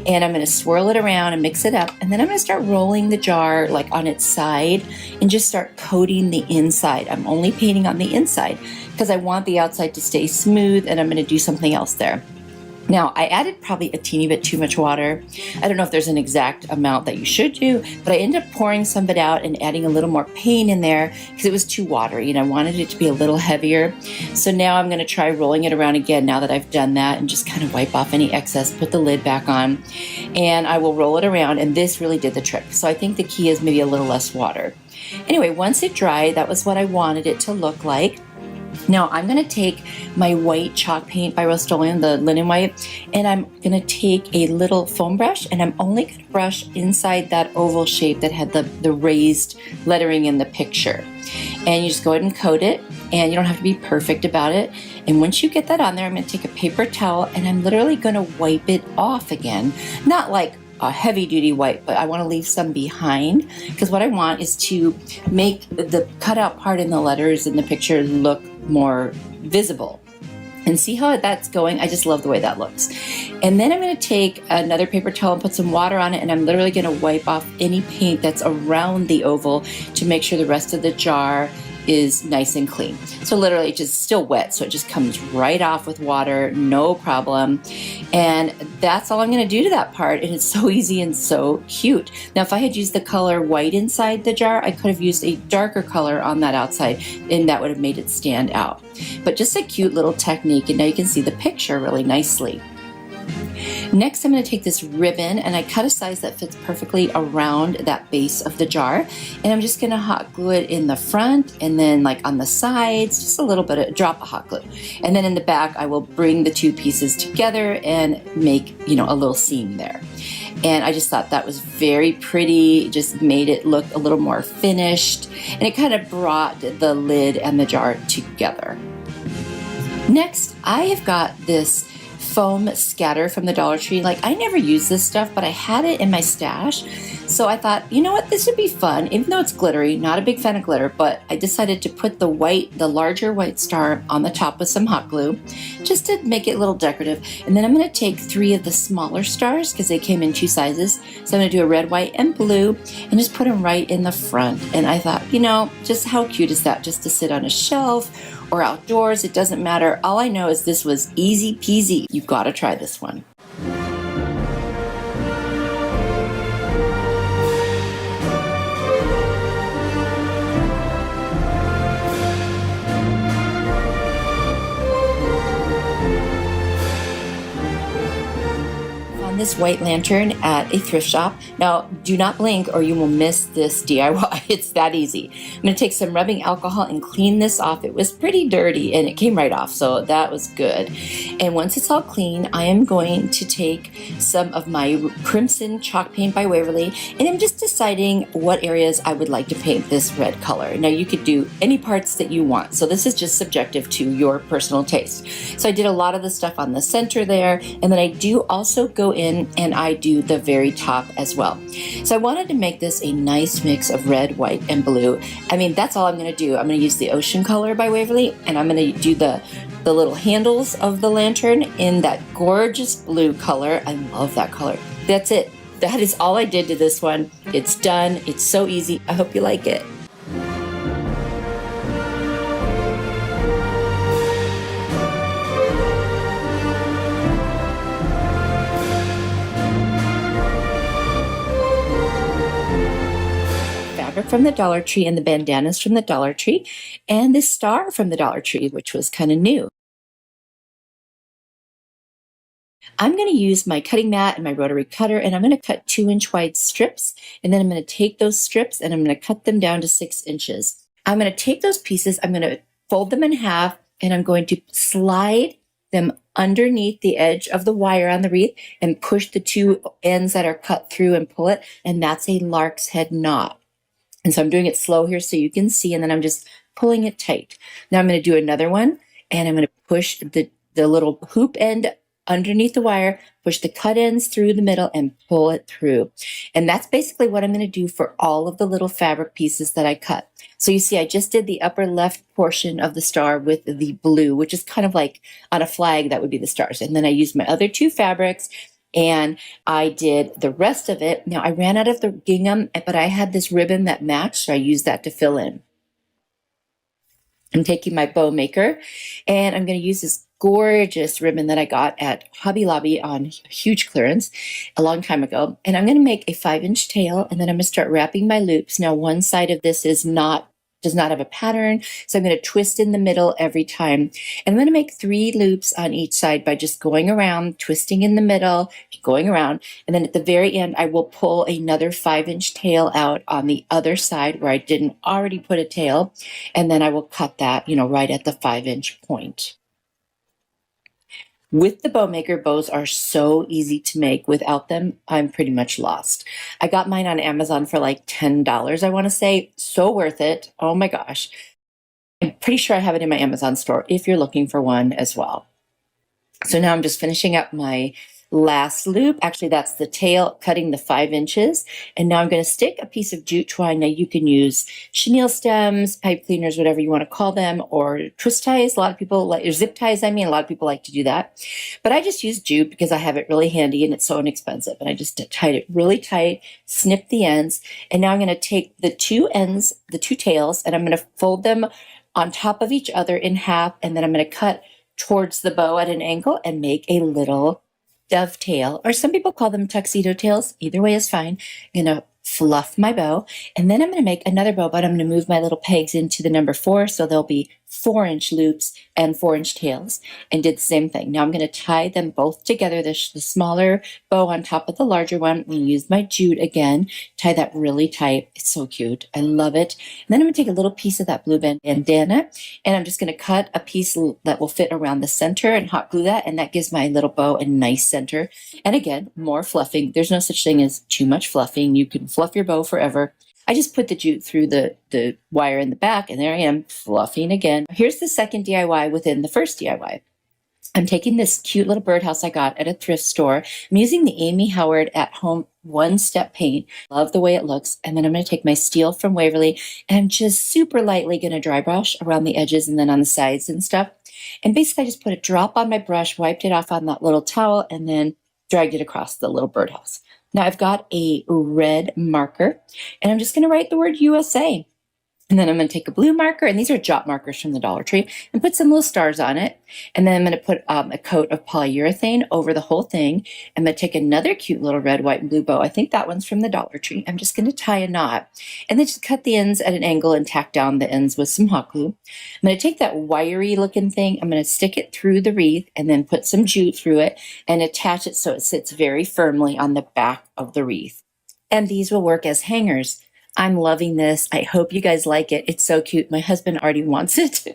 And I'm going to swirl it around and mix it up. And then I'm going to start rolling the jar like on its side and just start coating the inside. I'm only painting on the inside because I want the outside to stay smooth, and I'm going to do something else there. Now, I added probably a teeny bit too much water. I don't know if there's an exact amount that you should do, but I ended up pouring some of it out and adding a little more paint in there because it was too watery and I wanted it to be a little heavier. So now I'm going to try rolling it around again now that I've done that, and just kind of wipe off any excess, put the lid back on, and I will roll it around, and this really did the trick. So I think the key is maybe a little less water. Anyway, once it dried, that was what I wanted it to look like. Now I'm going to take my white chalk paint by Rust-Oleum, the linen white, and I'm going to take a little foam brush, and I'm only going to brush inside that oval shape that had the raised lettering in the picture. And you just go ahead and coat it, and you don't have to be perfect about it. And once you get that on there, I'm going to take a paper towel, and I'm literally going to wipe it off again. Not like a heavy duty wipe, but I want to leave some behind, because what I want is to make the cutout part in the letters in the picture look more visible. And see how that's going? I just love the way that looks. And then I'm going to take another paper towel and put some water on it, and I'm literally going to wipe off any paint that's around the oval to make sure the rest of the jar is nice and clean. So literally it's just still wet, so it just comes right off with water, no problem. And that's all I'm going to do to that part, and it's so easy and so cute. Now if I had used the color white inside the jar, I could have used a darker color on that outside, and that would have made it stand out. But just a cute little technique, and now you can see the picture really nicely. Next, I'm going to take this ribbon, and I cut a size that fits perfectly around that base of the jar, and I'm just going to hot glue it in the front, and then like on the sides, just a little bit of drop of hot glue. And then in the back, I will bring the two pieces together and make, a little seam there. And I just thought that was very pretty, just made it look a little more finished, and it kind of brought the lid and the jar together. Next, I have got this foam scatter from the Dollar Tree. Like, I never use this stuff, but I had it in my stash. So I thought, you know what, this would be fun, even though it's glittery. Not a big fan of glitter, but I decided to put the larger white star on the top with some hot glue, just to make it a little decorative. And then I'm going to take 3 of the smaller stars, because they came in 2 sizes. So I'm going to do a red, white, and blue, and just put them right in the front. And I thought, just how cute is that, just to sit on a shelf or outdoors, it doesn't matter. All I know is this was easy peasy. You've got to try this one. This white lantern at a thrift shop. Now, do not blink or you will miss this DIY. It's that easy. I'm going to take some rubbing alcohol and clean this off. It was pretty dirty and it came right off, so that was good. And once it's all clean, I am going to take some of my crimson chalk paint by Waverly, and I'm just deciding what areas I would like to paint this red color. Now, you could do any parts that you want, so this is just subjective to your personal taste. So I did a lot of the stuff on the center there, and then I do also go in and I do the very top as well. So I wanted to make this a nice mix of red, white, and blue. I mean, that's all I'm going to do. I'm going to use the ocean color by Waverly, and I'm going to do the little handles of the lantern in that gorgeous blue color. I love that color. That's it. That is all I did to this one. It's done. It's so easy. I hope you like it. From the Dollar Tree, and the bandanas from the Dollar Tree, and this star from the Dollar Tree, which was kind of new. I'm going to use my cutting mat and my rotary cutter, and I'm going to cut 2-inch wide strips, and then I'm going to take those strips and I'm going to cut them down to 6 inches. I'm going to take those pieces, I'm going to fold them in half, and I'm going to slide them underneath the edge of the wire on the wreath and push the 2 ends that are cut through and pull it, and that's a lark's head knot. And so I'm doing it slow here so you can see, and then I'm just pulling it tight. Now I'm going to do another one, and I'm going to push the little hoop end underneath the wire, push the cut ends through the middle, and pull it through. And that's basically what I'm going to do for all of the little fabric pieces that I cut. So you see, I just did the upper left portion of the star with the blue, which is kind of like on a flag, that would be the stars. And then I used my other 2 fabrics, and I did the rest of it. Now, I ran out of the gingham, but I had this ribbon that matched, so I used that to fill in. I'm taking my bow maker, and I'm going to use this gorgeous ribbon that I got at Hobby Lobby on huge clearance a long time ago. And I'm going to make a 5-inch tail, and then I'm going to start wrapping my loops. Now, one side of this does not have a pattern, so I'm going to twist in the middle every time. And I'm going to make 3 loops on each side by just going around, twisting in the middle, going around. And then at the very end, I will pull another 5-inch tail out on the other side where I didn't already put a tail. And then I will cut that, right at the 5-inch point. With the bow maker, bows are so easy to make. Without them, I'm pretty much lost. I got mine on Amazon for like $10, I want to say. So worth it. Oh my gosh. I'm pretty sure I have it in my Amazon store if you're looking for one as well. So now I'm just finishing up my last loop. Actually, that's the tail, cutting the 5 inches. And now I'm going to stick a piece of jute twine. Now you can use chenille stems, pipe cleaners, whatever you want to call them, or twist ties. A lot of people like, or zip ties, a lot of people like to do that. But I just use jute because I have it really handy and it's so inexpensive. And I just tied it really tight, snip the ends. And now I'm going to take the 2 ends, the 2 tails, and I'm going to fold them on top of each other in half. And then I'm going to cut towards the bow at an angle and make a little dovetail, or some people call them tuxedo tails. Either way is fine. I'm going to fluff my bow, and then I'm going to make another bow, but I'm going to move my little pegs into the number 4, so there'll be 4-inch loops and 4-inch tails, and did the same thing. Now I'm going to tie them both together, the smaller bow on top of the larger one. I'm going to use my jute again, tie that really tight. It's so cute. I love it. And then I'm going to take a little piece of that blue bandana, and I'm just going to cut a piece that will fit around the center and hot glue that, and that gives my little bow a nice center. And again, more fluffing. There's no such thing as too much fluffing. You can fluff your bow forever. I just put the jute through the wire in the back, and there I am fluffing again. Here's the second DIY within the first DIY. I'm taking this cute little birdhouse I got at a thrift store. I'm using the Amy Howard at home one-step paint. Love the way it looks. And then I'm going to take my steel from Waverly, and I'm just super lightly going to dry brush around the edges and then on the sides and stuff. And basically I just put a drop on my brush, wiped it off on that little towel, and then dragged it across the little birdhouse. Now I've got a red marker, and I'm just going to write the word USA. And then I'm going to take a blue marker, and these are jot markers from the Dollar Tree, and put some little stars on it. And then I'm going to put a coat of polyurethane over the whole thing. I'm going to take another cute little red, white, and blue bow. I think that one's from the Dollar Tree. I'm just going to tie a knot, and then just cut the ends at an angle and tack down the ends with some hot glue. I'm going to take that wiry looking thing, I'm going to stick it through the wreath, and then put some jute through it and attach it so it sits very firmly on the back of the wreath. And these will work as hangers. I'm loving this. I hope you guys like it. It's so cute. My husband already wants it.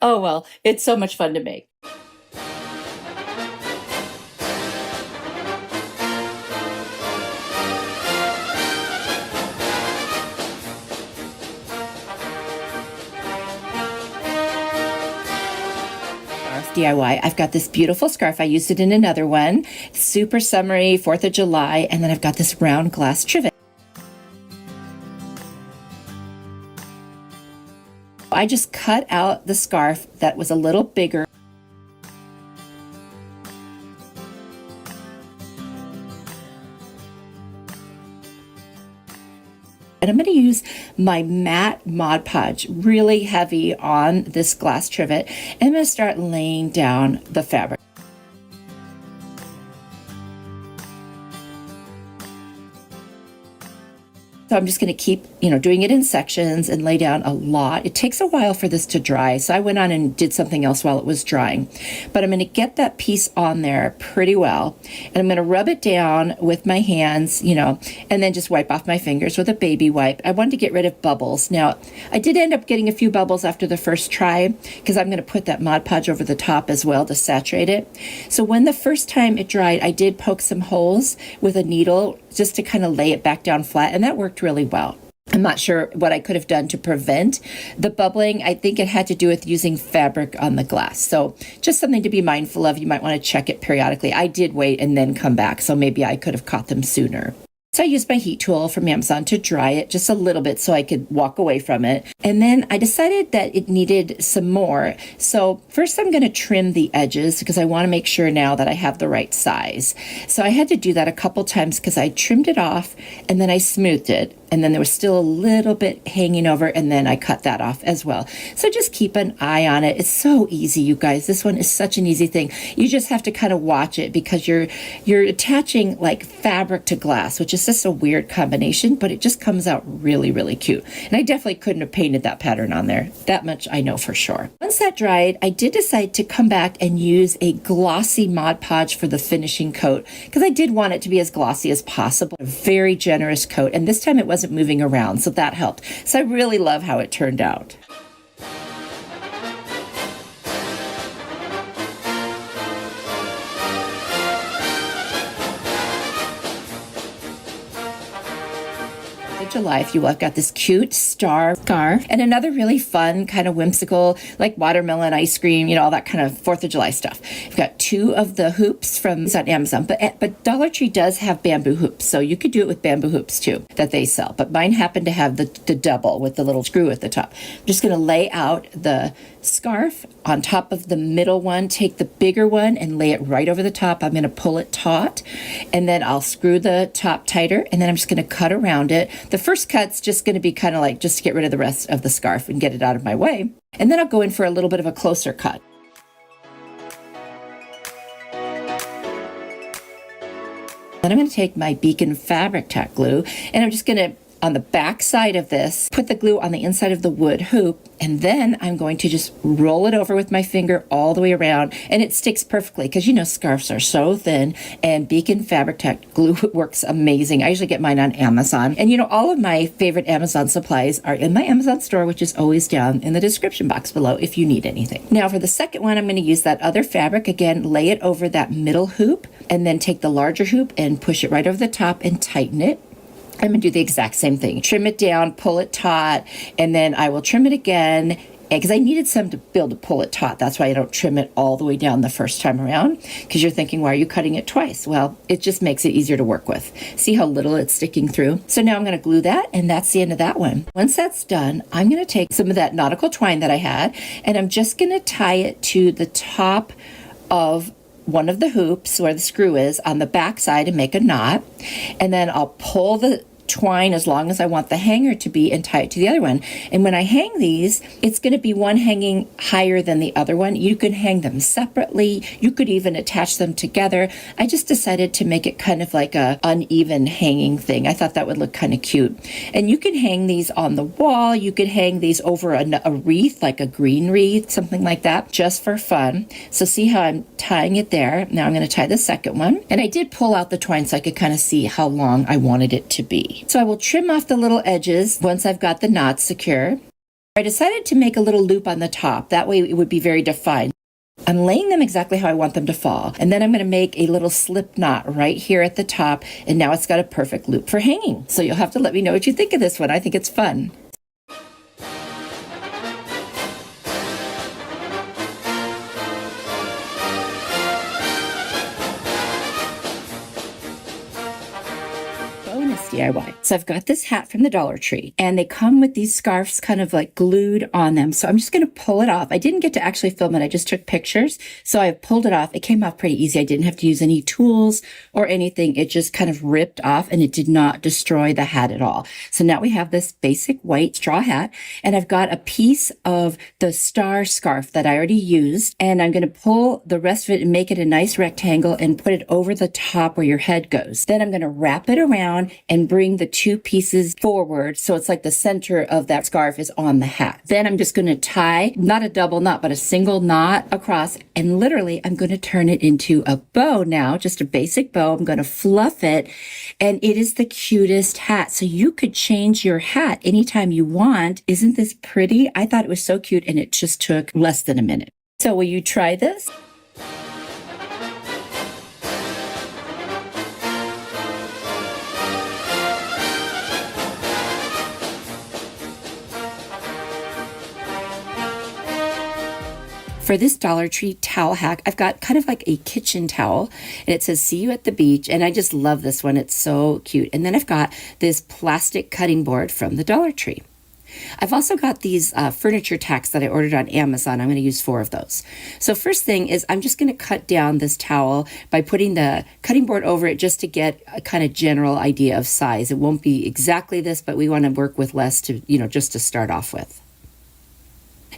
Oh, well, it's so much fun to make. DIY. I've got this beautiful scarf. I used it in another one. Super summery, 4th of July. And then I've got this round glass trivet. I just cut out the scarf that was a little bigger. And I'm going to use my matte Mod Podge really heavy on this glass trivet. And I'm going to start laying down the fabric. So I'm just going to keep, doing it in sections and lay down a lot. It takes a while for this to dry, so I went on and did something else while it was drying. But I'm going to get that piece on there pretty well, and I'm going to rub it down with my hands, and then just wipe off my fingers with a baby wipe. I wanted to get rid of bubbles. Now, I did end up getting a few bubbles after the first try because I'm going to put that Mod Podge over the top as well to saturate it. So when the first time it dried, I did poke some holes with a needle just to kind of lay it back down flat, and that worked really well. I'm not sure what I could have done to prevent the bubbling. I think it had to do with using fabric on the glass. So just something to be mindful of. You might want to check it periodically. I did wait and then come back, so maybe I could have caught them sooner. So I used my heat tool from Amazon to dry it just a little bit so I could walk away from it. And then I decided that it needed some more. So first I'm going to trim the edges because I want to make sure now that I have the right size. So I had to do that a couple times because I trimmed it off and then I smoothed it. and then there was still a little bit hanging over, and then I cut that off as well. So just keep an eye on it. It's so easy, you guys. This one is such an easy thing. You just have to kind of watch it because you're attaching like fabric to glass, which is just a weird combination, but it just comes out really, really cute. And I definitely couldn't have painted that pattern on there. That much I know for sure. Once that dried, I did decide to come back and use a glossy Mod Podge for the finishing coat because I did want it to be as glossy as possible. A very generous coat, and this time it wasn't moving around, so that helped. So I really love how it turned out. July, if you will. I've got this cute star scarf and another really fun kind of whimsical, like watermelon ice cream, all that kind of 4th of July stuff. I've got 2 of the hoops from on Amazon, but Dollar Tree does have bamboo hoops, so you could do it with bamboo hoops too that they sell. But mine happen to have the double with the little screw at the top. I'm just going to lay out the scarf on top of the middle one, take the bigger one and lay it right over the top. I'm going to pull it taut, and then I'll screw the top tighter, and then I'm just going to cut around it. The first cut's just going to be kind of like just to get rid of the rest of the scarf and get it out of my way. And then I'll go in for a little bit of a closer cut. Then I'm going to take my Beacon fabric tack glue, and I'm just going to, on the back side of this, put the glue on the inside of the wood hoop, and then I'm going to just roll it over with my finger all the way around, and it sticks perfectly because scarves are so thin, and Beacon fabric tack glue works amazing. I usually get mine on Amazon, and all of my favorite Amazon supplies are in my Amazon store, which is always down in the description box below if you need anything. Now for the second one, I'm going to use that other fabric again, lay it over that middle hoop, and then take the larger hoop and push it right over the top and tighten it. I'm going to do the exact same thing. Trim it down, pull it taut, and then I will trim it again because I needed some to be able to pull it taut. That's why I don't trim it all the way down the first time around, because you're thinking, why are you cutting it twice? Well, it just makes it easier to work with. See how little it's sticking through? So now I'm going to glue that, and that's the end of that one. Once that's done, I'm going to take some of that nautical twine that I had, and I'm just going to tie it to the top of one of the hoops where the screw is on the back side and make a knot, and then I'll pull the twine as long as I want the hanger to be and tie it to the other one. And when I hang these, it's going to be one hanging higher than the other one. You can hang them separately. You could even attach them together. I just decided to make it kind of like a uneven hanging thing. I thought that would look kind of cute. And you can hang these on the wall. You could hang these over a wreath, like a green wreath, something like that, just for fun. So see how I'm tying it there. Now I'm going to tie the second one. And I did pull out the twine so I could kind of see how long I wanted it to be. So I will trim off the little edges once I've got the knots secure. I decided to make a little loop on the top. That way it would be very defined. I'm laying them exactly how I want them to fall. And then I'm going to make a little slip knot right here at the top. And now it's got a perfect loop for hanging. So you'll have to let me know what you think of this one. I think it's fun. DIY. So I've got this hat from the Dollar Tree, and they come with these scarves kind of like glued on them. So I'm just going to pull it off. I didn't get to actually film it. I just took pictures. So I pulled it off. It came off pretty easy. I didn't have to use any tools or anything. It just kind of ripped off, and it did not destroy the hat at all. So now we have this basic white straw hat, and I've got a piece of the star scarf that I already used, and I'm going to pull the rest of it and make it a nice rectangle and put it over the top where your head goes. Then I'm going to wrap it around and bring the 2 pieces forward so it's like the center of that scarf is on the hat. Then I'm just going to tie, not a double knot, but a single knot across, and literally I'm going to turn it into a bow now, just a basic bow. I'm going to fluff it, and it is the cutest hat. So you could change your hat anytime you want. Isn't this pretty? I thought it was so cute, and it just took less than a minute. So will you try this? For this Dollar Tree towel hack, I've got kind of like a kitchen towel, and it says, "See you at the beach." And I just love this one. It's so cute. And then I've got this plastic cutting board from the Dollar Tree. I've also got these furniture tacks that I ordered on Amazon. I'm going to use 4 of those. So first thing is I'm just going to cut down this towel by putting the cutting board over it just to get a kind of general idea of size. It won't be exactly this, but we want to work with less to, just to start off with.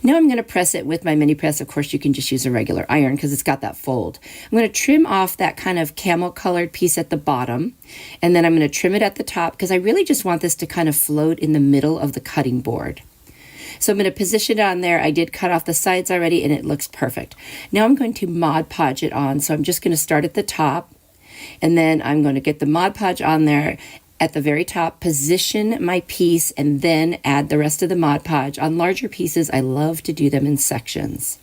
Now I'm going to press it with my mini press. Of course, you can just use a regular iron because it's got that fold. I'm going to trim off that kind of camel colored piece at the bottom, and then I'm going to trim it at the top because I really just want this to kind of float in the middle of the cutting board. So I'm going to position it on there. I did cut off the sides already and it looks perfect. Now I'm going to Mod Podge it on. So I'm just going to start at the top, and then I'm going to get the Mod Podge on there at the very top, position my piece, and then add the rest of the Mod Podge. On larger pieces, I love to do them in sections.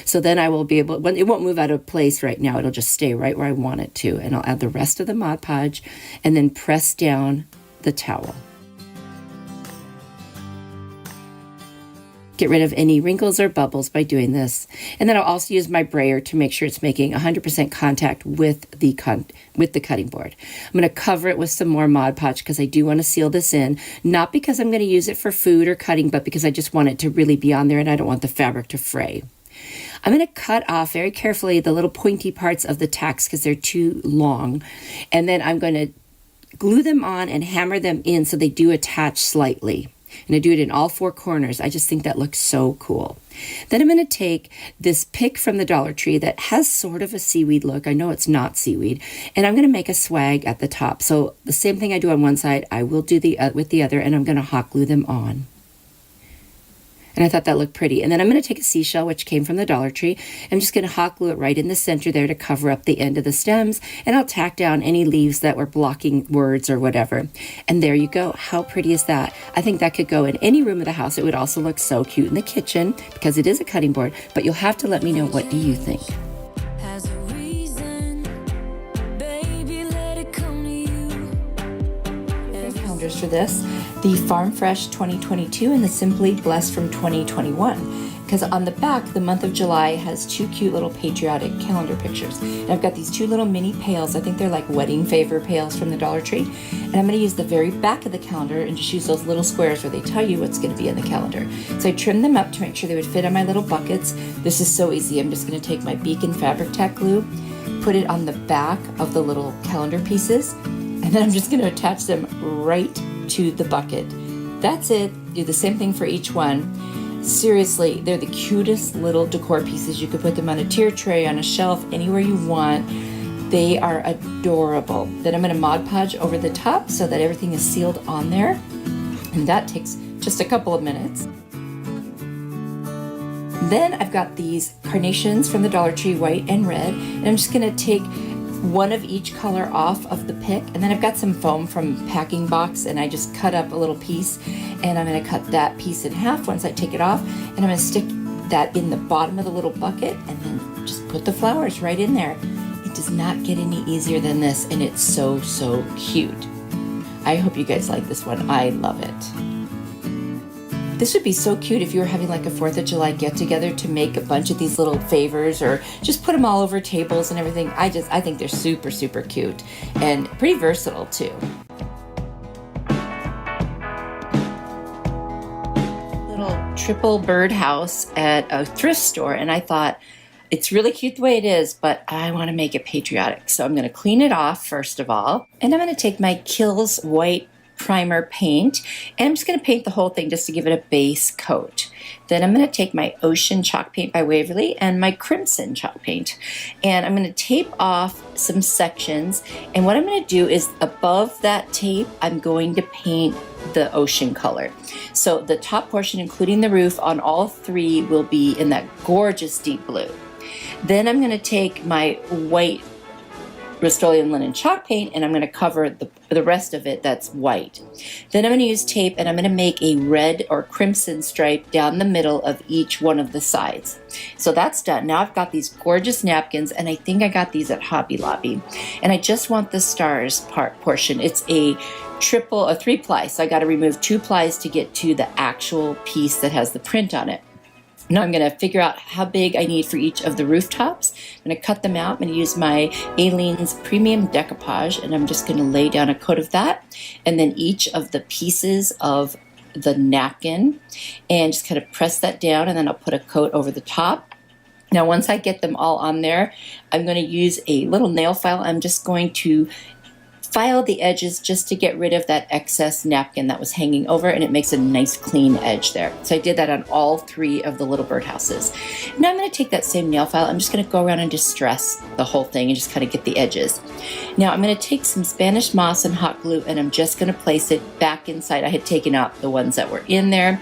So then I will be able, it won't move out of place right now, it'll just stay right where I want it to. And I'll add the rest of the Mod Podge and then press down the towel. Get rid of any wrinkles or bubbles by doing this. And then I'll also use my brayer to make sure it's making 100% contact with the cutting board. I'm going to cover it with some more Mod Podge because I do want to seal this in, not because I'm going to use it for food or cutting, but because I just want it to really be on there and I don't want the fabric to fray. I'm going to cut off very carefully the little pointy parts of the tacks because they're too long. And then I'm going to glue them on and hammer them in so they do attach slightly. And I do it in all 4 corners. I just think that looks so cool. Then I'm going to take this pick from the Dollar Tree that has sort of a seaweed look. I know it's not seaweed. And I'm going to make a swag at the top. So the same thing I do on one side, I will do with the other, and I'm going to hot glue them on. And I thought that looked pretty. And then I'm going to take a seashell, which came from the Dollar Tree. I'm just going to hot glue it right in the center there to cover up the end of the stems. And I'll tack down any leaves that were blocking words or whatever. And there you go. How pretty is that? I think that could go in any room of the house. It would also look so cute in the kitchen because it is a cutting board. But you'll have to let me know, what do you think? Calendars for this. The Farm Fresh 2022 and the Simply Blessed from 2021. Because on the back, the month of July has 2 cute little patriotic calendar pictures. And I've got these 2 little mini pails. I think they're like wedding favor pails from the Dollar Tree. And I'm going to use the very back of the calendar and just use those little squares where they tell you what's going to be in the calendar. So I trimmed them up to make sure they would fit on my little buckets. This is so easy. I'm just going to take my Beacon fabric tack glue, put it on the back of the little calendar pieces, and then I'm just going to attach them right to the bucket. That's it. Do the same thing for each one. Seriously, they're the cutest little decor pieces. You could put them on a tier tray, on a shelf, anywhere you want. They are adorable. Then I'm going to Mod Podge over the top so that everything is sealed on there. And that takes just a couple of minutes. Then I've got these carnations from the Dollar Tree, white and red. And I'm just going to take one of each color off of the pick, and then I've got some foam from Packing Box, and I just cut up a little piece, and I'm going to cut that piece in half once I take it off, and I'm going to stick that in the bottom of the little bucket, and then just put the flowers right in there. It does not get any easier than this, and it's so, so cute. I hope you guys like this one. I love it. This would be so cute if you were having like a 4th of July get-together to make a bunch of these little favors, or just put them all over tables and everything. I think they're super, super cute and pretty versatile too. Little triple birdhouse at a thrift store, and I thought, it's really cute the way it is, but I want to make it patriotic. So I'm going to clean it off first of all, and I'm going to take my Kills white primer paint, and I'm just going to paint the whole thing just to give it a base coat. Then I'm going to take my Ocean chalk paint by Waverly and my Crimson chalk paint, and I'm going to tape off some sections, and what I'm going to do is above that tape I'm going to paint the ocean color. So the top portion, including the roof on all 3, will be in that gorgeous deep blue. Then I'm going to take my white Rust-Oleum linen chalk paint, and I'm going to cover the rest of it that's white. Then I'm going to use tape, and I'm going to make a red or crimson stripe down the middle of each one of the sides. So that's done. Now I've got these gorgeous napkins, and I think I got these at Hobby Lobby. And I just want the stars portion. It's a 3-ply, so I got to remove 2 plies to get to the actual piece that has the print on it. Now I'm going to figure out how big I need for each of the rooftops. I'm going to cut them out. I'm going to use my Aleene's Premium Decoupage, and I'm just going to lay down a coat of that. And then each of the pieces of the napkin and just kind of press that down, and then I'll put a coat over the top. Now, once I get them all on there, I'm going to use a little nail file. I'm just going to file the edges just to get rid of that excess napkin that was hanging over, and it makes a nice clean edge there. So I did that on all 3 of the little birdhouses. Now I'm going to take that same nail file. I'm just going to go around and distress the whole thing and just kind of get the edges. Now I'm going to take some Spanish moss and hot glue, and I'm just going to place it back inside. I had taken out the ones that were in there,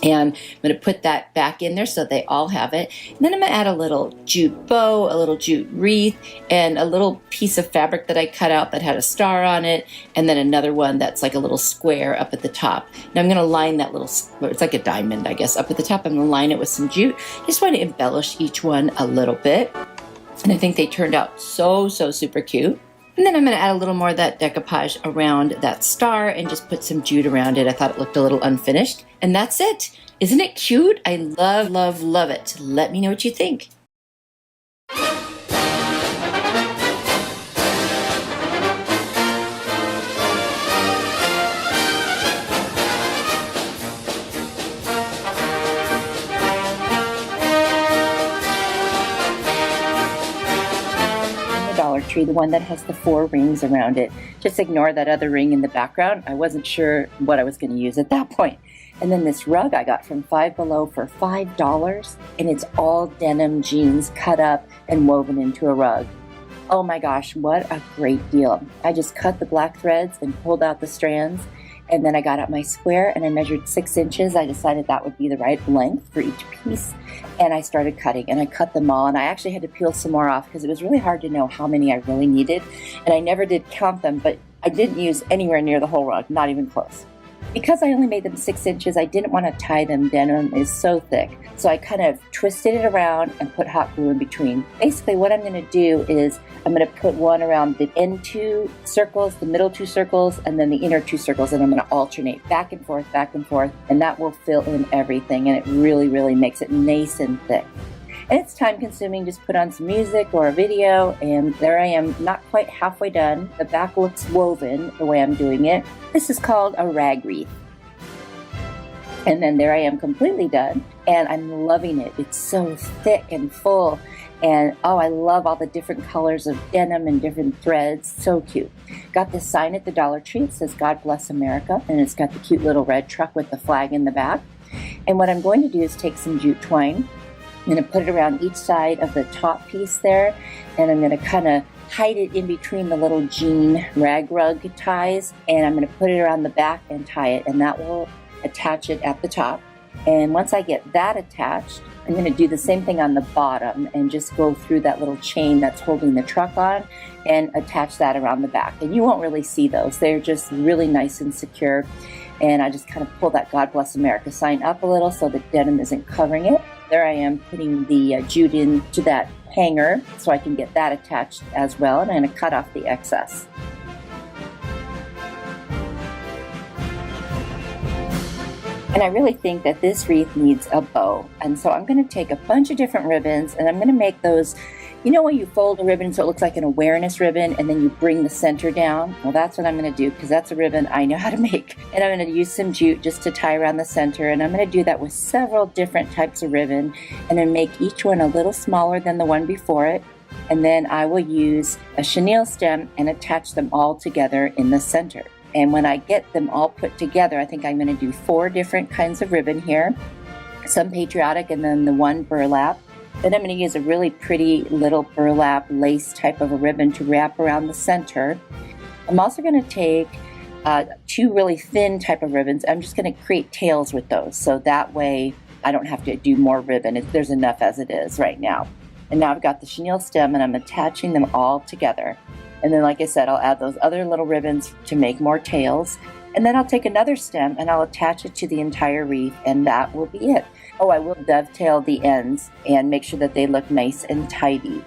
and I'm going to put that back in there so they all have it. And then I'm going to add a little jute bow, a little jute wreath, and a little piece of fabric that I cut out that had a star on it, and then another one that's like a little square up at the top. Now I'm going to line that little, it's like a diamond, I guess, up at the top. I'm going to line it with some jute. I just want to embellish each one a little bit. And I think they turned out so super cute. And then I'm going to add a little more of that decoupage around that star and just put some jute around it. I thought it looked a little unfinished. And that's it. Isn't it cute? I love it. Let me know what you think. Tree, the one that has the 4 rings around it. Just ignore that other ring in the background. I wasn't sure what I was going to use at that point. And then this rug I got from Five Below for $5, and it's all denim jeans cut up and woven into a rug. Oh my gosh, what a great deal. I just cut the black threads and pulled out the strands, and then I got out my square and I measured 6 inches. I decided that would be the right length for each piece, and I started cutting, and I cut them all, and I actually had to peel some more off because it was really hard to know how many I really needed, and I never did count them, but I didn't use anywhere near the whole rug, not even close. Because I only made them 6 inches, I didn't want to tie them. Denim is so thick. So I kind of twisted it around and put hot glue in between. Basically what I'm going to do is I'm going to put one around the end 2 circles, the middle 2 circles, and then the inner 2 circles, and I'm going to alternate back and forth, and that will fill in everything, and it really makes it nice and thick. And it's time consuming. Just put on some music or a video, and there I am, not quite halfway done. The back looks woven the way I'm doing it. This is called a rag wreath. And then there I am completely done, and I'm loving it. It's so thick and full, and oh, I love all the different colors of denim and different threads. So cute. Got this sign at the Dollar Tree. It says God Bless America, and it's got the cute little red truck with the flag in the back. And what I'm going to do is take some jute twine. I'm going to put it around each side of the top piece there, and I'm going to kind of hide it in between the little jean rag rug ties, and I'm going to put it around the back and tie it, and that will attach it at the top. And once I get that attached, I'm going to do the same thing on the bottom and just go through that little chain that's holding the truck on and attach that around the back. And you won't really see those. They're just really nice and secure. And I just kind of pull that God Bless America sign up a little so the denim isn't covering it. There I am putting the jute into that hanger so I can get that attached as well. And I'm going to cut off the excess. And I really think that this wreath needs a bow. And so I'm going to take a bunch of different ribbons, and I'm going to make those, you know when you fold a ribbon so it looks like an awareness ribbon and then you bring the center down? Well, that's what I'm going to do, because that's a ribbon I know how to make. And I'm going to use some jute just to tie around the center, and I'm going to do that with several different types of ribbon, and then make each one a little smaller than the one before it. And then I will use a chenille stem and attach them all together in the center. And when I get them all put together, I think I'm going to do 4 different kinds of ribbon here. Some Patriotic, and then the one burlap. Then I'm going to use a really pretty little burlap lace type of a ribbon to wrap around the center. I'm also going to take 2 really thin type of ribbons. I'm just going to create tails with those, so that way I don't have to do more ribbon. There's enough as it is right now. And now I've got the chenille stem, and I'm attaching them all together. And then, like I said, I'll add those other little ribbons to make more tails. And then I'll take another stem and I'll attach it to the entire wreath, and that will be it. Oh, I will dovetail the ends and make sure that they look nice and tidy.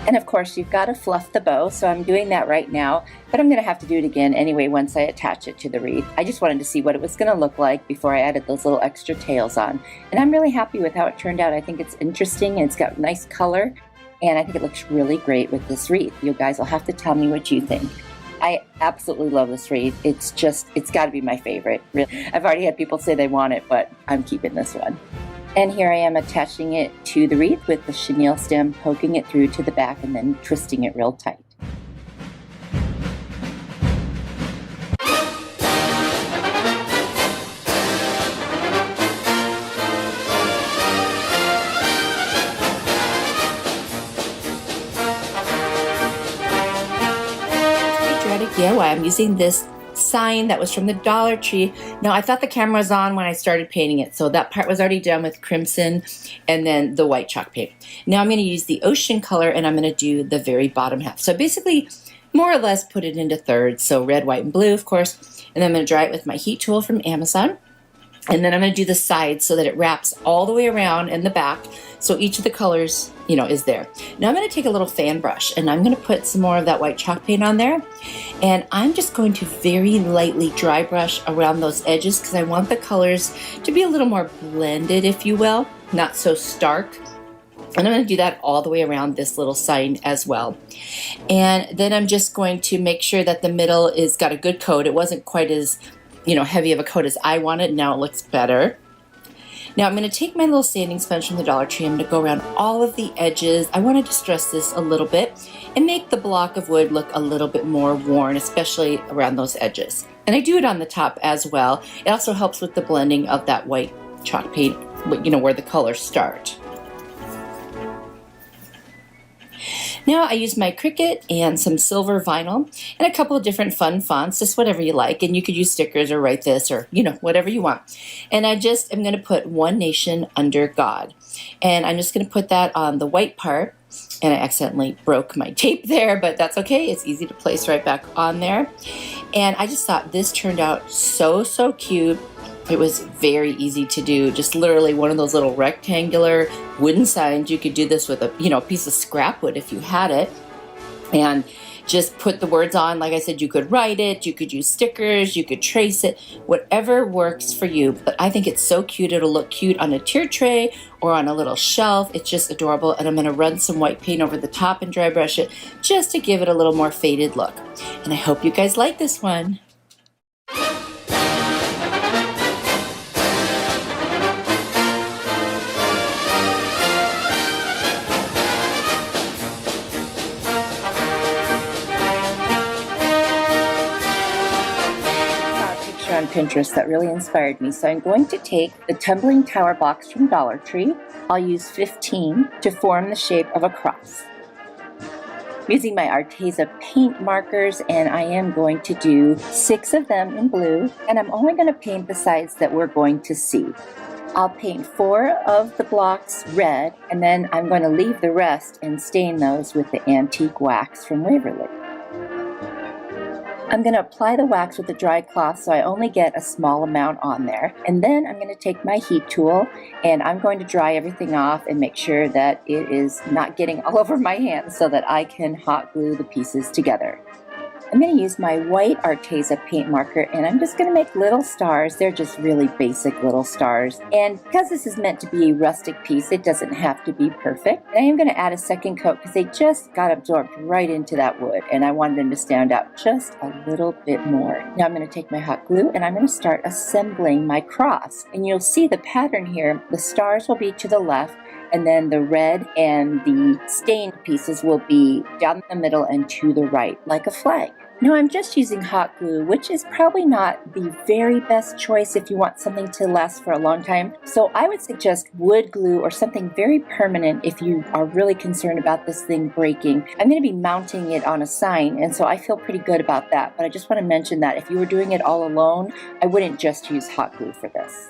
And of course, you've got to fluff the bow, so I'm doing that right now, but I'm going to have to do it again anyway once I attach it to the wreath. I just wanted to see what it was going to look like before I added those little extra tails on. And I'm really happy with how it turned out. I think it's interesting, and it's got nice color, and I think it looks really great with this wreath. You guys will have to tell me what you think. I absolutely love this wreath. It's got to be my favorite. Really. I've already had people say they want it, but I'm keeping this one. And here I am attaching it to the wreath with the chenille stem, poking it through to the back and then twisting it real tight. DIY. I'm using this sign that was from the Dollar Tree. Now, I thought the camera was on when I started painting it, so that part was already done with crimson and then the white chalk paint. Now I'm going to use the ocean color and I'm going to do the very bottom half. So basically, more or less put it into thirds, so red, white, and blue, of course. And then I'm going to dry it with my heat tool from Amazon. And then I'm going to do the sides so that it wraps all the way around in the back, so each of the colors, you know, is there. Now I'm going to take a little fan brush and I'm going to put some more of that white chalk paint on there. And I'm just going to very lightly dry brush around those edges because I want the colors to be a little more blended, if you will, not so stark. And I'm going to do that all the way around this little sign as well. And then I'm just going to make sure that the middle is got a good coat. It wasn't quite as, you know, heavy of a coat as I wanted. Now it looks better. Now I'm going to take my little sanding sponge from the Dollar Tree. I'm going to go around all of the edges. I want to distress this a little bit and make the block of wood look a little bit more worn, especially around those edges. And I do it on the top as well. It also helps with the blending of that white chalk paint, you know, where the colors start. Now I use my Cricut and some silver vinyl and a couple of different fun fonts, just whatever you like. And you could use stickers or write this or, you know, whatever you want. And I just am going to put One Nation Under God. And I'm just going to put that on the white part. And I accidentally broke my tape there, but that's okay. It's easy to place right back on there. And I just thought this turned out so, so cute. It was very easy to do, just literally one of those little rectangular wooden signs. You could do this with a, you know, piece of scrap wood if you had it, and just put the words on. Like I said, you could write it, you could use stickers, you could trace it, whatever works for you. But I think it's so cute. It'll look cute on a tier tray or on a little shelf. It's just adorable. And I'm going to run some white paint over the top and dry brush it just to give it a little more faded look. And I hope you guys like this one. On Pinterest that really inspired me. So I'm going to take the Tumbling Tower box from Dollar Tree. I'll use 15 to form the shape of a cross. I'm using my Arteza paint markers, and I am going to do 6 of them in blue, and I'm only going to paint the sides that we're going to see. I'll paint 4 of the blocks red, and then I'm going to leave the rest and stain those with the antique wax from Waverly. I'm going to apply the wax with a dry cloth so I only get a small amount on there. And then I'm going to take my heat tool and I'm going to dry everything off and make sure that it is not getting all over my hands so that I can hot glue the pieces together. I'm going to use my white Arteza paint marker and I'm just going to make little stars. They're just really basic little stars. And because this is meant to be a rustic piece, it doesn't have to be perfect. And I am going to add a second coat because they just got absorbed right into that wood and I wanted them to stand out just a little bit more. Now I'm going to take my hot glue and I'm going to start assembling my cross. And you'll see the pattern here. The stars will be to the left, and then the red and the stained pieces will be down the middle and to the right, like a flag. Now I'm just using hot glue, which is probably not the very best choice if you want something to last for a long time. So I would suggest wood glue or something very permanent if you are really concerned about this thing breaking. I'm going to be mounting it on a sign, and so I feel pretty good about that. But I just want to mention that if you were doing it all alone, I wouldn't just use hot glue for this.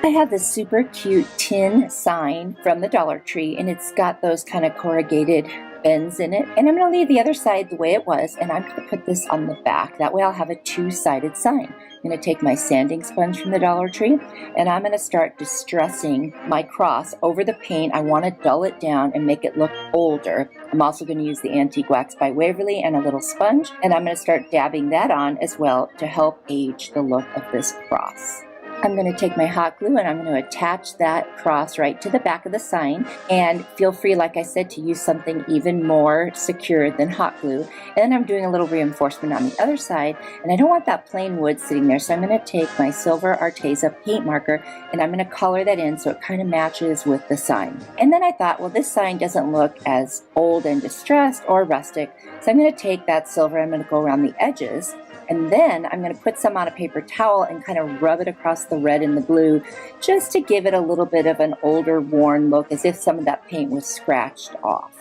I have this super cute tin sign from the Dollar Tree, and it's got those kind of corrugated bends in it. And I'm going to leave the other side the way it was, and I'm going to put this on the back. That way I'll have a two-sided sign. I'm going to take my sanding sponge from the Dollar Tree, and I'm going to start distressing my cross over the paint. I want to dull it down and make it look older. I'm also going to use the antique wax by Waverly and a little sponge, and I'm going to start dabbing that on as well to help age the look of this cross. I'm going to take my hot glue and I'm going to attach that cross right to the back of the sign, and feel free, like I said, to use something even more secure than hot glue. And then I'm doing a little reinforcement on the other side, and I don't want that plain wood sitting there, so I'm going to take my silver Arteza paint marker and I'm going to color that in so it kind of matches with the sign. And then I thought, well, this sign doesn't look as old and distressed or rustic, so I'm going to take that silver, I'm going to go around the edges, and then I'm going to put some on a paper towel and kind of rub it across the red and the blue, just to give it a little bit of an older, worn look, as if some of that paint was scratched off.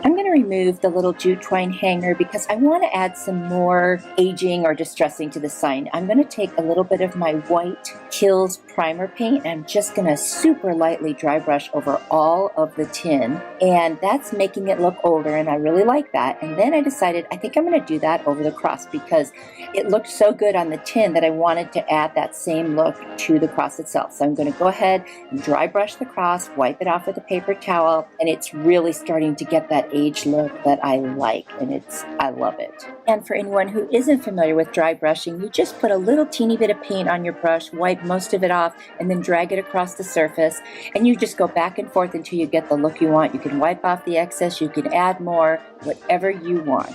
I'm going to remove the little jute twine hanger because I want to add some more aging or distressing to the sign. I'm going to take a little bit of my white Kills primer paint and I'm just going to super lightly dry brush over all of the tin, and that's making it look older, and I really like that. And then I decided I think I'm going to do that over the cross because it looked so good on the tin that I wanted to add that same look to the cross itself. So I'm going to go ahead and dry brush the cross, wipe it off with a paper towel, and it's really starting to get that age look that I like, and I love it. And for anyone who isn't familiar with dry brushing, you just put a little teeny bit of paint on your brush, wipe most of it off, and then drag it across the surface, and you just go back and forth until you get the look you want. You can wipe off the excess, you can add more, whatever you want.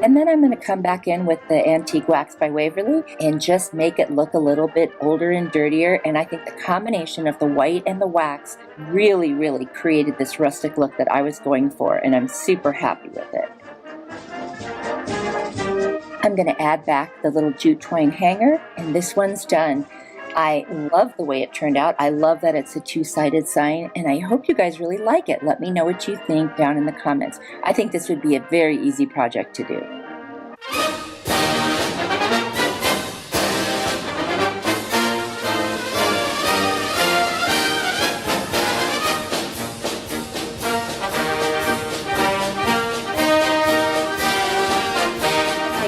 And then I'm going to come back in with the Antique Wax by Waverly and just make it look a little bit older and dirtier. And I think the combination of the white and the wax really, really created this rustic look that I was going for, and I'm super happy with it. I'm going to add back the little jute twine hanger, and this one's done. I love the way it turned out. I love that it's a two-sided sign, and I hope you guys really like it. Let me know what you think down in the comments. I think this would be a very easy project to do.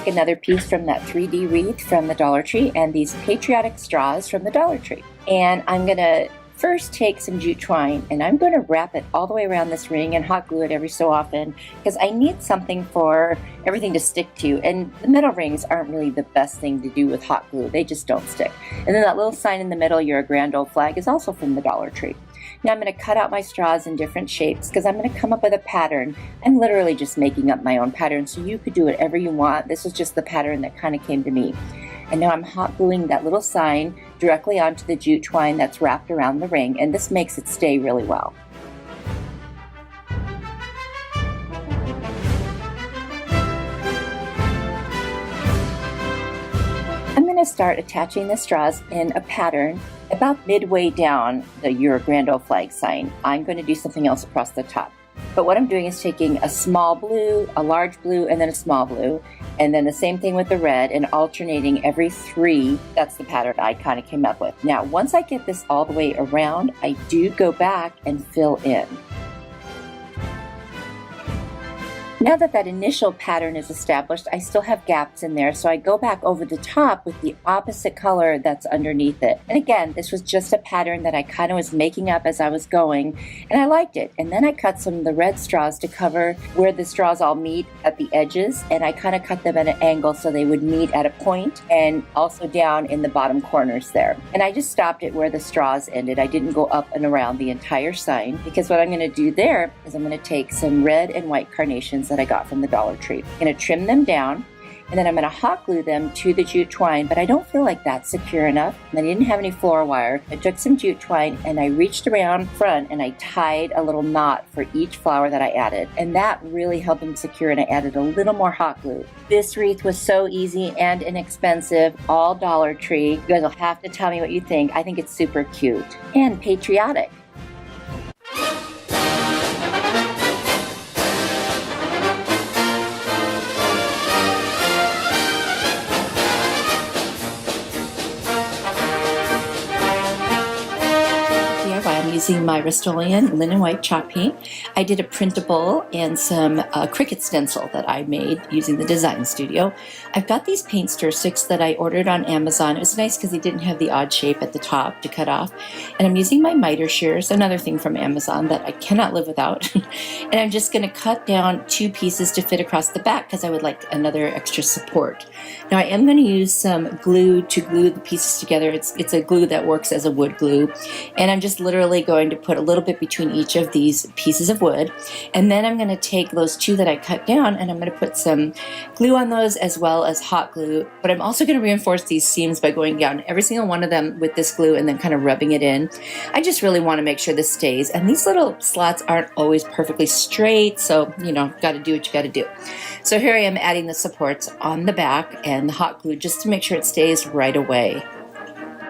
Another piece from that 3D wreath from the Dollar Tree and these Patriotic straws from the Dollar Tree. And I'm going to first take some jute twine and I'm going to wrap it all the way around this ring and hot glue it every so often because I need something for everything to stick to. And the metal rings aren't really the best thing to do with hot glue. They just don't stick. And then that little sign in the middle, "You're a Grand Old Flag," is also from the Dollar Tree. Now I'm going to cut out my straws in different shapes because I'm going to come up with a pattern. I'm literally just making up my own pattern, so you could do whatever you want. This is just the pattern that kind of came to me. And now I'm hot gluing that little sign directly onto the jute twine that's wrapped around the ring, and this makes it stay really well. I'm going to start attaching the straws in a pattern about midway down the "You're a Grand Old Flag" sign. I'm going to do something else across the top. But what I'm doing is taking a small blue, a large blue, and then a small blue, and then the same thing with the red, and alternating every 3. That's the pattern I kind of came up with. Now, once I get this all the way around, I do go back and fill in. Now that that initial pattern is established, I still have gaps in there, so I go back over the top with the opposite color that's underneath it. And again, this was just a pattern that I kind of was making up as I was going, and I liked it. And then I cut some of the red straws to cover where the straws all meet at the edges, and I kind of cut them at an angle so they would meet at a point and also down in the bottom corners there. And I just stopped it where the straws ended. I didn't go up and around the entire sign because what I'm going to do there is I'm going to take some red and white carnations that I got from the Dollar Tree. I'm going to trim them down, and then I'm going to hot glue them to the jute twine, but I don't feel like that's secure enough. And I didn't have any floral wire. I took some jute twine and I reached around front and I tied a little knot for each flower that I added, and that really helped them secure, and I added a little more hot glue. This wreath was so easy and inexpensive, all Dollar Tree. You guys will have to tell me what you think. I think it's super cute and patriotic. using my Rust-Oleum linen white chalk paint. I did a printable and some Cricut stencil that I made using the design studio. I've got these paint stir sticks that I ordered on Amazon. It was nice because they didn't have the odd shape at the top to cut off. And I'm using my miter shears, another thing from Amazon that I cannot live without. And I'm just going to cut down 2 pieces to fit across the back because I would like another extra support. Now I am going to use some glue to glue the pieces together. It's a glue that works as a wood glue. And I'm just literally going to put a little bit between each of these pieces of wood. And then I'm going to take those 2 that I cut down and I'm going to put some glue on those as well as hot glue. But I'm also going to reinforce these seams by going down every single one of them with this glue and then kind of rubbing it in. I just really want to make sure this stays. And these little slots aren't always perfectly straight, so you know, got to do what you got to do. So here I am adding the supports on the back and the hot glue just to make sure it stays right away.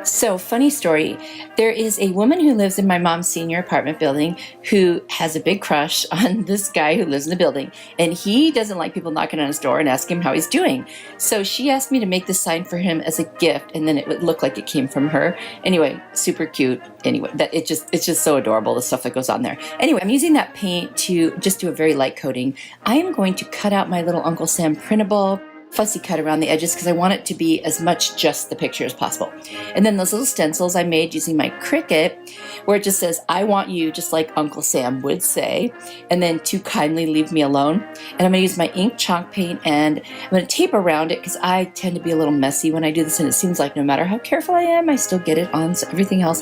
So, funny story, there is a woman who lives in my mom's senior apartment building who has a big crush on this guy who lives in the building, and he doesn't like people knocking on his door and asking him how he's doing. So she asked me to make this sign for him as a gift, and then it would look like it came from her. Anyway, super cute. Anyway, it's just so adorable, the stuff that goes on there. Anyway, I'm using that paint to just do a very light coating. I am going to cut out my little Uncle Sam printable, fussy cut around the edges because I want it to be as much just the picture as possible. And then those little stencils I made using my Cricut, where it just says, I want you just like Uncle Sam would say, and then to kindly leave me alone. And I'm going to use my ink chalk paint and I'm going to tape around it because I tend to be a little messy when I do this, and it seems like no matter how careful I am, I still get it on everything else.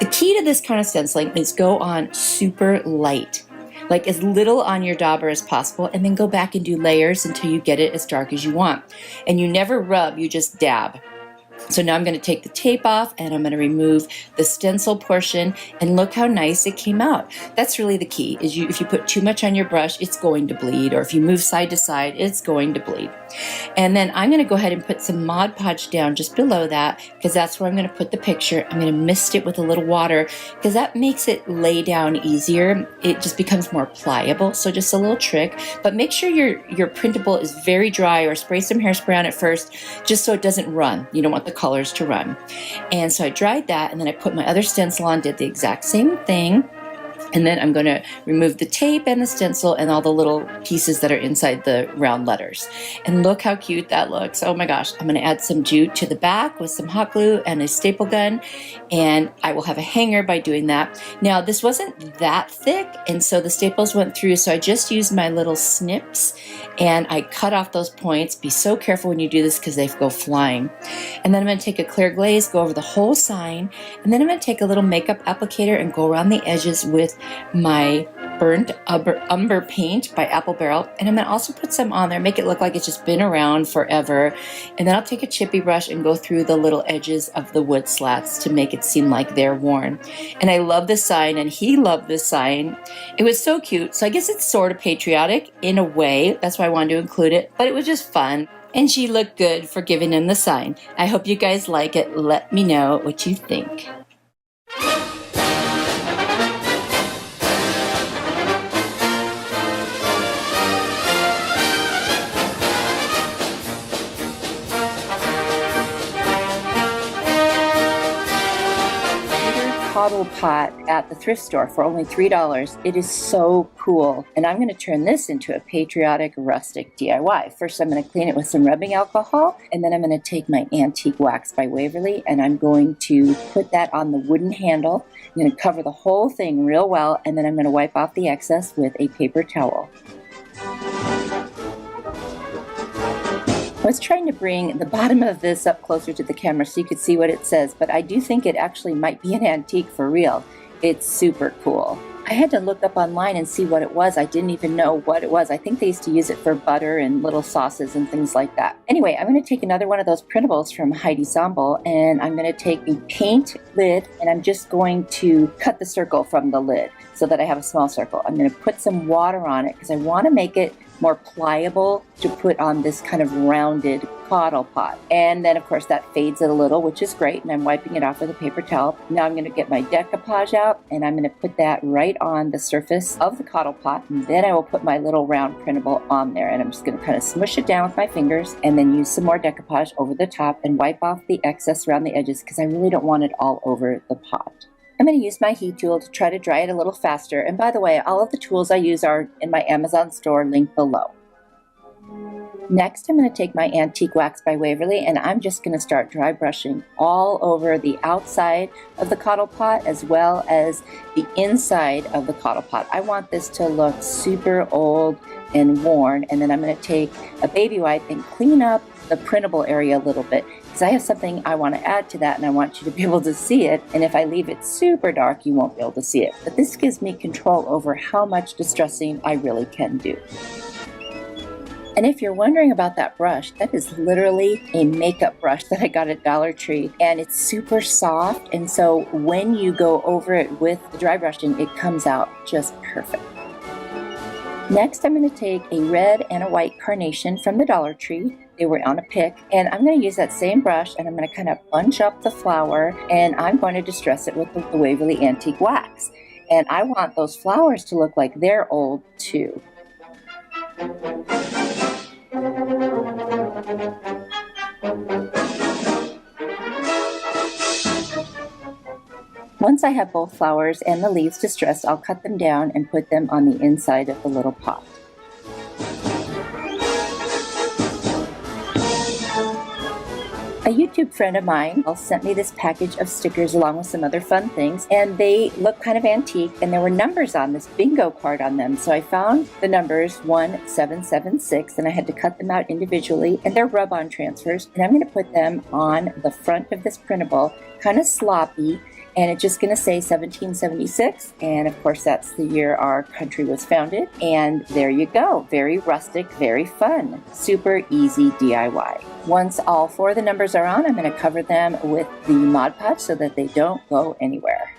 The key to this kind of stenciling is go on super light. Like as little on your dauber as possible, and then go back and do layers until you get it as dark as you want. And you never rub, you just dab. So now I'm going to take the tape off and I'm going to remove the stencil portion, and look how nice it came out. That's really the key, is if you put too much on your brush, it's going to bleed, or if you move side to side, it's going to bleed. And then I'm going to go ahead and put some Mod Podge down just below that, because that's where I'm going to put the picture. I'm going to mist it with a little water because that makes it lay down easier. It just becomes more pliable. So just a little trick, but make sure your printable is very dry, or spray some hairspray on it first just so it doesn't run. You don't want the colors to run. And so I dried that, and then I put my other stencil on, did the exact same thing. And then I'm going to remove the tape and the stencil and all the little pieces that are inside the round letters. And look how cute that looks. Oh my gosh. I'm going to add some jute to the back with some hot glue and a staple gun. And I will have a hanger by doing that. Now, this wasn't that thick, and so the staples went through. So I just used my little snips and I cut off those points. Be so careful when you do this because they go flying. And then I'm going to take a clear glaze, go over the whole sign. And then I'm going to take a little makeup applicator and go around the edges with my burnt umber paint by Apple Barrel, and I'm going to also put some on there, make it look like it's just been around forever. And then I'll take a chippy brush and go through the little edges of the wood slats to make it seem like they're worn. And I love this sign, and he loved this sign. It was so cute. So I guess it's sort of patriotic in a way. That's why I wanted to include it, but it was just fun. And she looked good for giving him the sign. I hope you guys like it. Let me know what you think. Bottle pot at the thrift store for only $3. It is so cool. And I'm going to turn this into a patriotic rustic DIY. First, I'm going to clean it with some rubbing alcohol, and then I'm going to take my antique wax by Waverly, and I'm going to put that on the wooden handle. I'm going to cover the whole thing real well, and then I'm going to wipe off the excess with a paper towel. I was trying to bring the bottom of this up closer to the camera so you could see what it says, but I do think it actually might be an antique for real. It's super cool. I had to look up online and see what it was. I didn't even know what it was. I think they used to use it for butter and little sauces and things like that. Anyway, I'm going to take another one of those printables from Heidi Zombel, and I'm going to take a paint lid, and I'm just going to cut the circle from the lid so that I have a small circle. I'm going to put some water on it because I want to make it more pliable to put on this kind of rounded bottle pot. And then of course that fades it a little, which is great, and I'm wiping it off with a paper towel. Now I'm going to get my decoupage out, and I'm going to put that right on the surface of the coddle pot, and then I will put my little round printable on there, and I'm just going to kind of smush it down with my fingers and then use some more decoupage over the top and wipe off the excess around the edges because I really don't want it all over the pot. I'm going to use my heat tool to try to dry it a little faster. And by the way, all of the tools I use are in my Amazon store, linked below. Next, I'm going to take my antique wax by Waverly, and I'm just going to start dry brushing all over the outside of the coddle pot as well as the inside of the coddle pot. I want this to look super old and worn, and then I'm going to take a baby wipe and clean up the printable area a little bit, because I have something I want to add to that and I want you to be able to see it, and if I leave it super dark you won't be able to see it. But this gives me control over how much distressing I really can do. And if you're wondering about that brush, that is literally a makeup brush that I got at Dollar Tree, and it's super soft, and so when you go over it with the dry brushing, it comes out just perfect. Next, I'm going to take a red and a white carnation from the Dollar Tree. They were on a pick, and I'm going to use that same brush, and I'm going to kind of bunch up the flower, and I'm going to distress it with the Waverly Antique Wax. And I want those flowers to look like they're old too. Once I have both flowers and the leaves distressed, I'll cut them down and put them on the inside of the little pot. A YouTube friend of mine sent me this package of stickers along with some other fun things, and they look kind of antique, and there were numbers on this bingo card on them. So I found the numbers 1776, and I had to cut them out individually, and they're rub-on transfers, and I'm going to put them on the front of this printable, kind of sloppy, and it's just going to say 1776, and of course that's the year our country was founded. And there you go. Very rustic, very fun. Super easy DIY. Once all four of the numbers are on, I'm going to cover them with the Mod Podge so that they don't go anywhere.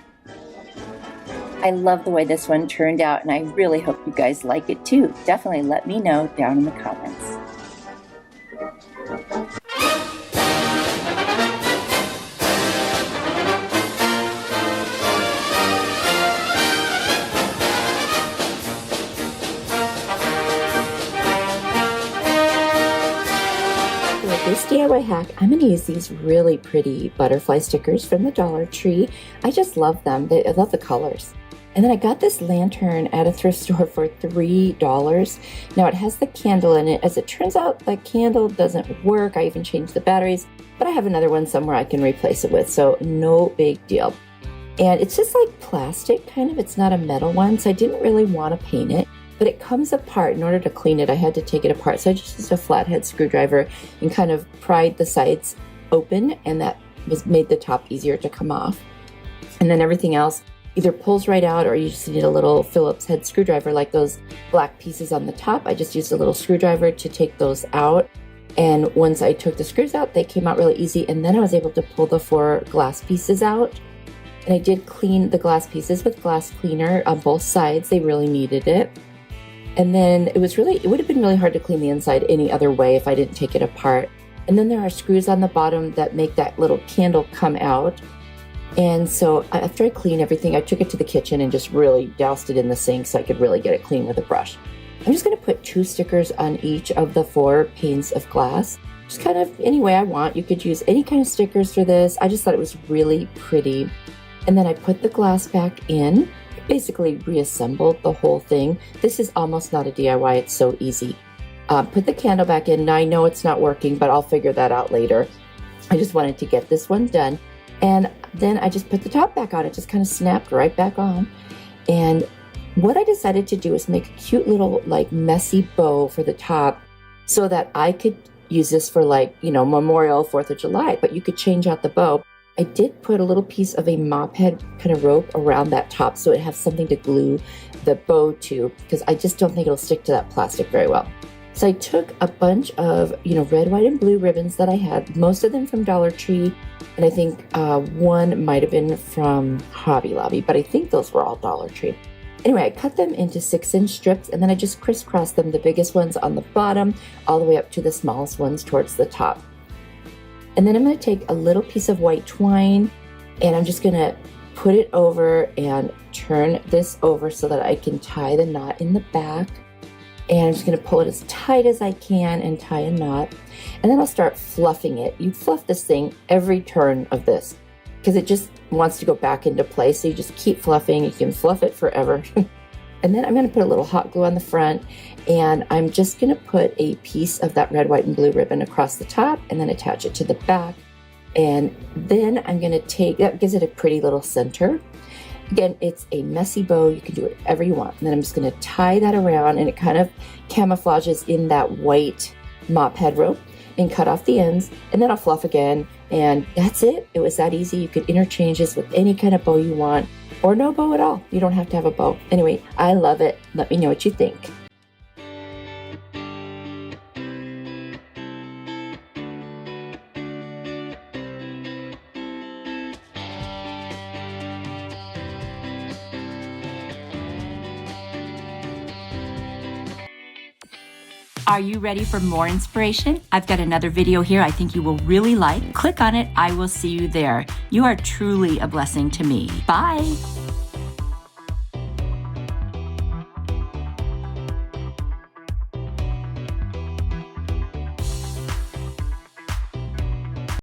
I love the way this one turned out, and I really hope you guys like it too. Definitely let me know down in the comments. This DIY hack, I'm going to use these really pretty butterfly stickers from the Dollar Tree. I just love them. I love the colors. And then I got this lantern at a thrift store for $3. Now it has the candle in it. As it turns out, the candle doesn't work. I even changed the batteries, but I have another one somewhere I can replace it with, so no big deal. And it's just like plastic, kind of. It's not a metal one, so I didn't really want to paint it. But it comes apart. In order to clean it, I had to take it apart. So I just used a flathead screwdriver and kind of pried the sides open, and that made the top easier to come off. And then everything else either pulls right out, or you just need a little Phillips head screwdriver, like those black pieces on the top. I just used a little screwdriver to take those out. And once I took the screws out, they came out really easy. And then I was able to pull the 4 glass pieces out. And I did clean the glass pieces with glass cleaner on both sides. They really needed it. And then it would have been really hard to clean the inside any other way if I didn't take it apart. And then there are screws on the bottom that make that little candle come out. And so after I cleaned everything, I took it to the kitchen and just really doused it in the sink so I could really get it clean with a brush. I'm just going to put 2 stickers on each of the 4 panes of glass. Just kind of any way I want. You could use any kind of stickers for this. I just thought it was really pretty. And then I put the glass back in. Basically reassembled the whole thing. This is almost not a DIY, it's so easy. Put the candle back in. Now I know it's not working, but I'll figure that out later. I just wanted to get this one done. And then I just put the top back on. It just kind of snapped right back on. And what I decided to do is make a cute little like messy bow for the top so that I could use this for Memorial 4th of July, but you could change out the bow. I did put a little piece of a mop head kind of rope around that top so it has something to glue the bow to, because I just don't think it'll stick to that plastic very well. So I took a bunch of, red, white, and blue ribbons that I had, most of them from Dollar Tree, and I think one might have been from Hobby Lobby, but I think those were all Dollar Tree. Anyway, I cut them into 6-inch strips, and then I just crisscrossed them, the biggest ones on the bottom, all the way up to the smallest ones towards the top. And then I'm going to take a little piece of white twine, and I'm just going to put it over and turn this over so that I can tie the knot in the back. And I'm just going to pull it as tight as I can and tie a knot. And then I'll start fluffing it. You fluff this thing every turn of this, because it just wants to go back into place. So you just keep fluffing. You can fluff it forever. And then I'm going to put a little hot glue on the front, and I'm just going to put a piece of that red, white, and blue ribbon across the top and then attach it to the back. And then I'm going to take, that gives it a pretty little center. Again, it's a messy bow. You can do whatever you want. And then I'm just going to tie that around, and it kind of camouflages in that white mop head rope, and cut off the ends. And then I'll fluff again. And that's it. It was that easy. You could interchange this with any kind of bow you want, or no bow at all. You don't have to have a bow. Anyway, I love it. Let me know what you think. Are you ready for more inspiration? I've got another video here I think you will really like. Click on it. I will see you there. You are truly a blessing to me. Bye.